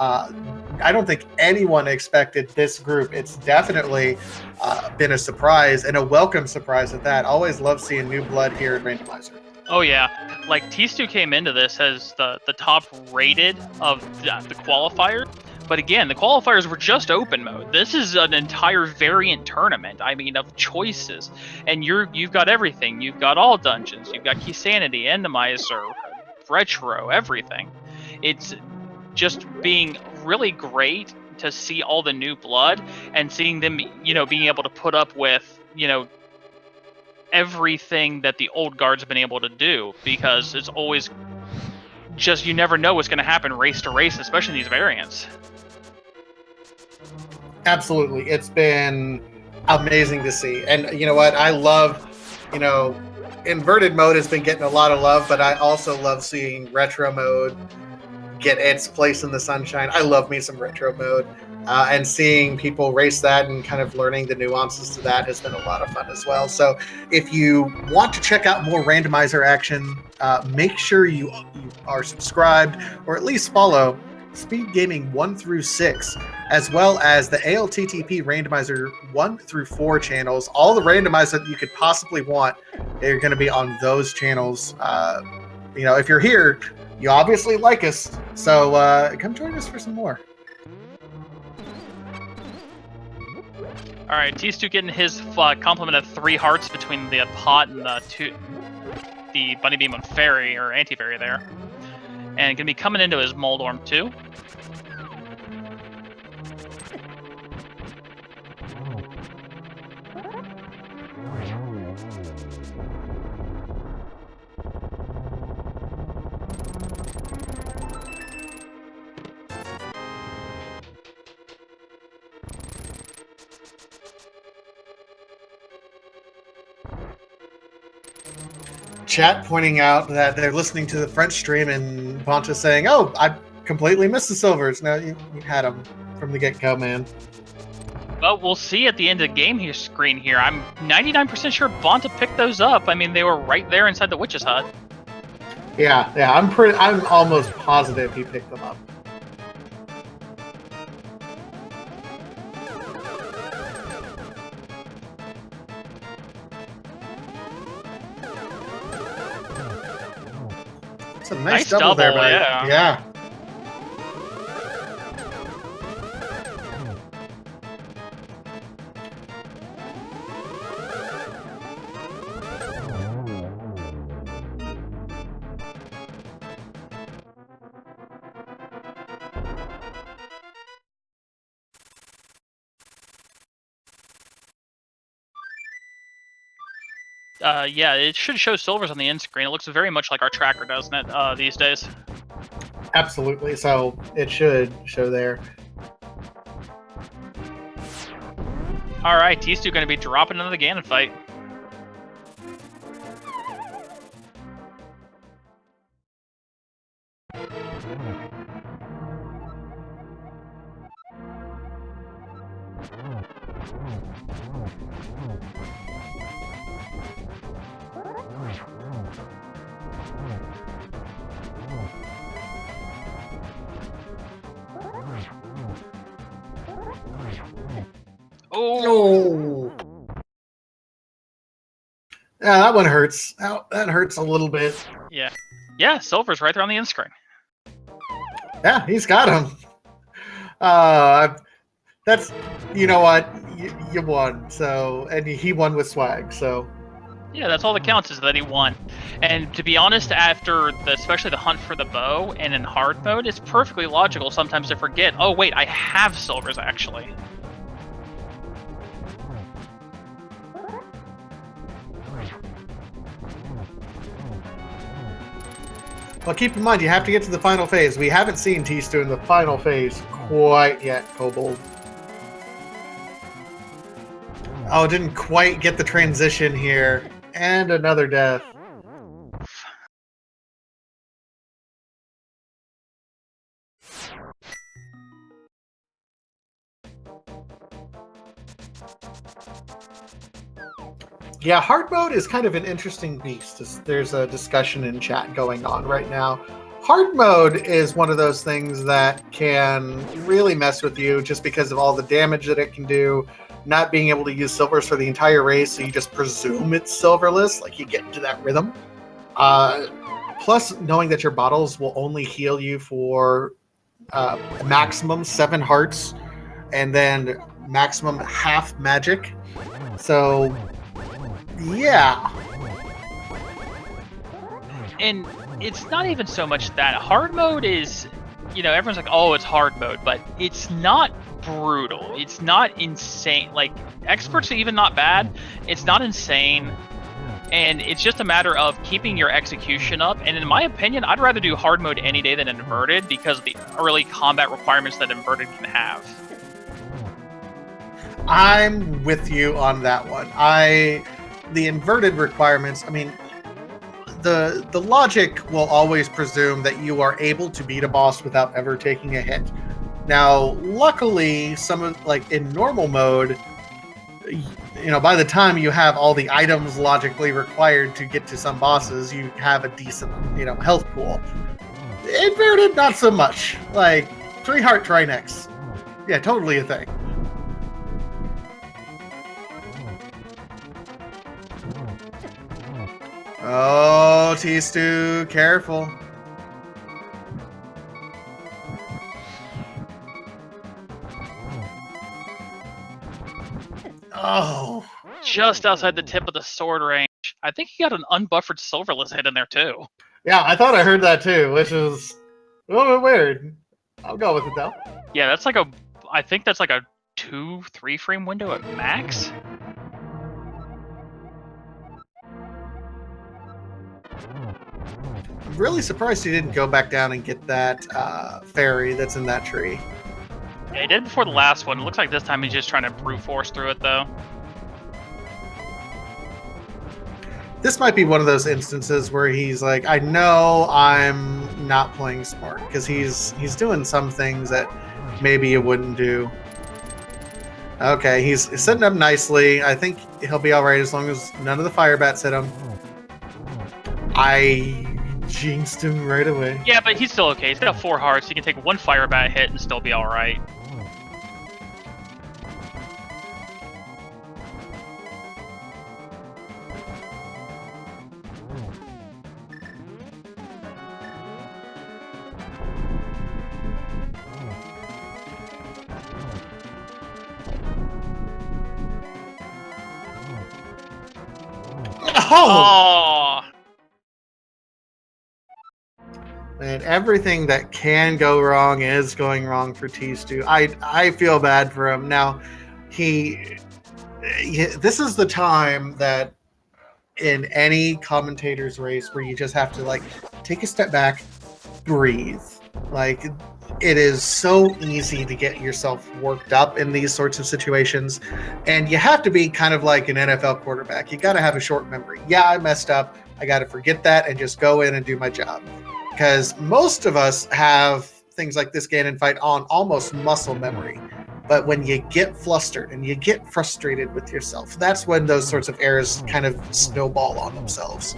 I don't think anyone expected this group. It's definitely been a surprise, and a welcome surprise at that. Always love seeing new blood here in Randomizer. Oh yeah, like Tstew came into this as the top rated of the qualifiers, but again, the qualifiers were just open mode. This is an entire variant tournament. I mean, of choices, and you've got everything. You've got all dungeons. You've got Key Sanity, Randomizer, Retro, everything. It's just being really great to see all the new blood and seeing them, being able to put up with, everything that the old guards have been able to do, because it's always just, you never know what's going to happen race to race, especially in these variants. Absolutely. It's been amazing to see. And you know what? I love, inverted mode has been getting a lot of love, but I also love seeing retro mode get its place in the sunshine. I love me some retro mode. And seeing people race that and kind of learning the nuances to that has been a lot of fun as well. So if you want to check out more randomizer action, make sure you are subscribed or at least follow Speed Gaming 1 through 6, as well as the ALTTP Randomizer 1 through 4 channels. All the randomizers that you could possibly want, they're going to be on those channels. If you're here, you obviously like us, so come join us for some more. All right, Tstew getting his complement of 3 hearts between the pot and the Bunny Beam and Fairy, or Anti-Fairy there. And gonna be coming into his Moldorm too. Chat pointing out that they're listening to the French stream, and Bonta saying, "Oh, I completely missed the silvers." No, you had them from the get-go, man. Well, we'll see at the end of the game here screen here. I'm 99% sure Bonta picked those up. I mean, they were right there inside the witch's hut. Yeah, I'm almost positive he picked them up. It's a nice double there, buddy. Yeah. Yeah, it should show silvers on the end screen. It looks very much like our tracker, doesn't it, these days? Absolutely. So it should show there. All right, Tstew going to be dropping into the Ganon fight. Oh. Yeah, that one hurts. That hurts a little bit. Yeah. Yeah, silver's right there on the end screen. Yeah, he's got him. That's, you know what? You won. So, and he won with swag. So. Yeah, that's all that counts is that he won. And to be honest, after especially the hunt for the bow and in hard mode, it's perfectly logical sometimes to forget, oh wait, I have silvers actually. Well, keep in mind, you have to get to the final phase. We haven't seen Tstew in the final phase quite yet, Kobold. Oh, didn't quite get the transition here. And another death. Yeah, hard mode is kind of an interesting beast. There's a discussion in chat going on right now. Hard mode is one of those things that can really mess with you just because of all the damage that it can do, not being able to use silvers for the entire race, so you just presume it's silverless, like you get into that rhythm. Plus, knowing that your bottles will only heal you for maximum 7 hearts, and then maximum half magic. So, yeah. And it's not even so much that. Hard mode is, everyone's like, oh, it's hard mode, but it's not brutal. It's not insane. Like, experts are even not bad. It's not insane. And it's just a matter of keeping your execution up. And in my opinion, I'd rather do hard mode any day than inverted because of the early combat requirements that inverted can have. I'm with you on that one. The inverted requirements, I mean, the logic will always presume that you are able to beat a boss without ever taking a hit. Now, luckily, in normal mode, by the time you have all the items logically required to get to some bosses, you have a decent, health pool. Inverted, not so much. Like, 3 heart, try next. Yeah, totally a thing. Oh, Tstew, careful. Oh. Just outside the tip of the sword range. I think he got an unbuffered silverless hit in there too. Yeah, I thought I heard that too, which is a little bit weird. I'll go with it though. Yeah, I think that's like a 2-3 frame window at max. I'm really surprised he didn't go back down and get that fairy that's in that tree. Yeah, he did before the last one. It looks like this time he's just trying to brute force through it, though. This might be one of those instances where he's like, I know I'm not playing smart, because he's doing some things that maybe you wouldn't do. Okay, he's setting up nicely. I think he'll be all right as long as none of the fire bats hit him. I jinxed him right away. Yeah, but he's still okay. He's got 4 hearts. He can take 1 fire bat hit and still be all right. Oh! And everything that can go wrong is going wrong for Tstew. I feel bad for him. Now, this is the time that in any commentator's race where you just have to take a step back, breathe. It is so easy to get yourself worked up in these sorts of situations, and you have to be kind of like an NFL quarterback. You got to have a short memory. Yeah, I messed up. I got to forget that and just go in and do my job. Because most of us have things like this Ganon fight on almost muscle memory. But when you get flustered and you get frustrated with yourself, that's when those sorts of errors kind of snowball on themselves.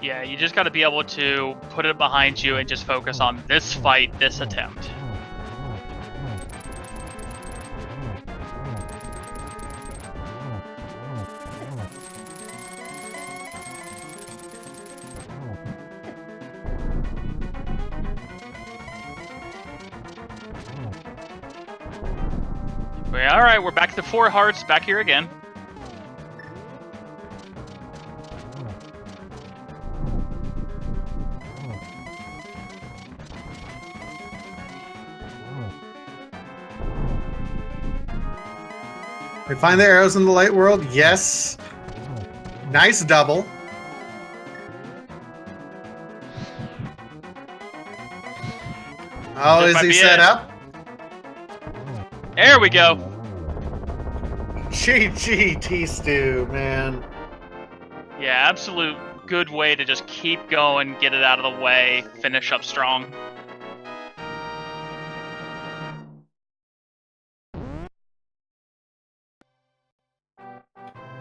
Yeah, you just got to be able to put it behind you and just focus on this fight, this attempt. All right, we're back to 4 hearts, back here again. We find the arrows in the light world. Yes. Nice double. Oh, is he set up? There we go. GG Tstew, man. Yeah, absolute good way to just keep going, get it out of the way, finish up strong.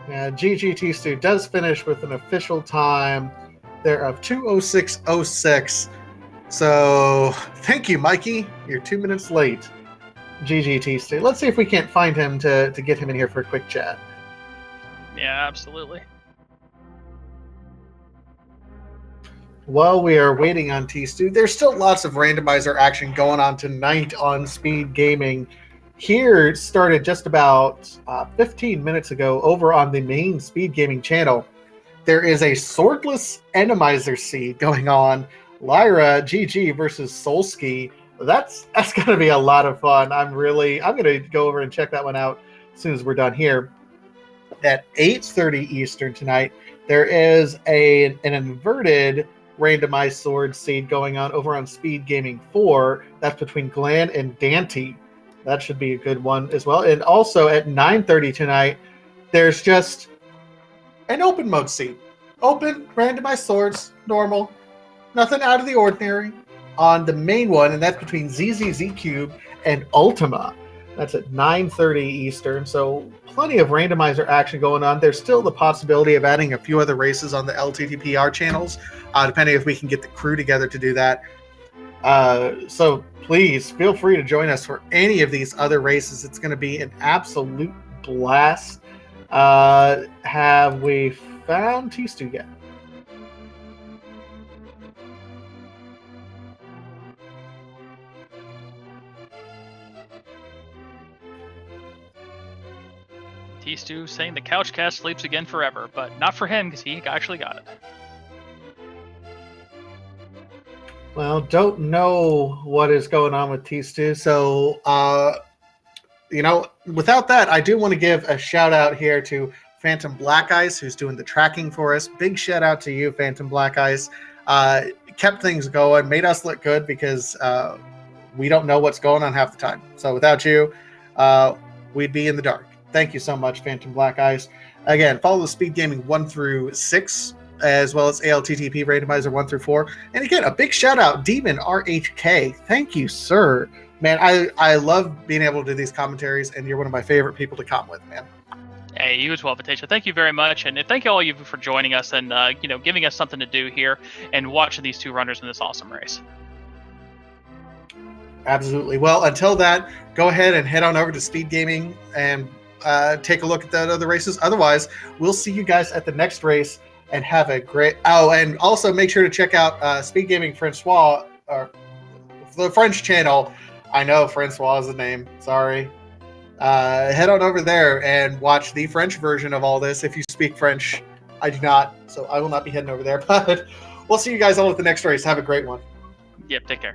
Yeah, GG Tstew does finish with an official time there of 2:06:06. So thank you, Mikey. You're 2 minutes late. GG Tstew. Let's see if we can't find him to get him in here for a quick chat. Yeah, absolutely. While we are waiting on Tstew, there's still lots of randomizer action going on tonight on Speed Gaming. Here it started just about 15 minutes ago over on the main Speed Gaming channel. There is a swordless Randomizer seed going on. Lyra GG versus Solski. That's going to be a lot of fun. I'm going to go over and check that one out as soon as we're done here. At 8:30 Eastern tonight, there is an inverted randomized sword seed going on over on Speed Gaming 4. That's between Glenn and Dante. That should be a good one as well. And also at 9:30 tonight, there's just an open mode seed. Open, randomized swords, normal. Nothing out of the ordinary on the main one, and that's between ZZZ Cube and Ultima. That's at 9:30 Eastern, so plenty of randomizer action going on. There's still the possibility of adding a few other races on the LTTPR channels, depending if we can get the crew together to do that. So please feel free to join us for any of these other races. It's going to be an absolute blast. Have we found Tstew yet? Tstew saying the couch cat sleeps again forever, but not for him because he actually got it. Well, don't know what is going on with Tstew. So, without that, I do want to give a shout out here to Phantom Black Eyes, who's doing the tracking for us. Big shout out to you, Phantom Black Eyes. Kept things going, made us look good because we don't know what's going on half the time. So without you, we'd be in the dark. Thank you so much, Phantom Black Eyes. Again, follow the Speed Gaming 1 through 6, as well as ALTTP Randomizer 1 through 4. And again, a big shout out, Demon RHK. Thank you, sir. Man, I love being able to do these commentaries, and you're one of my favorite people to come with, man. Hey, you as well, Vatasha. Thank you very much, and thank you all of you for joining us and giving us something to do here and watching these two runners in this awesome race. Absolutely. Well, until that, go ahead and head on over to Speed Gaming and take a look at the other races. Otherwise, we'll see you guys at the next race and have a great... Oh, and also make sure to check out Speed Gaming Francois, or the French channel. I know Francois is the name. Sorry. Head on over there and watch the French version of all this if you speak French. I do not, so I will not be heading over there. But we'll see you guys all at the next race. Have a great one. Yep, take care.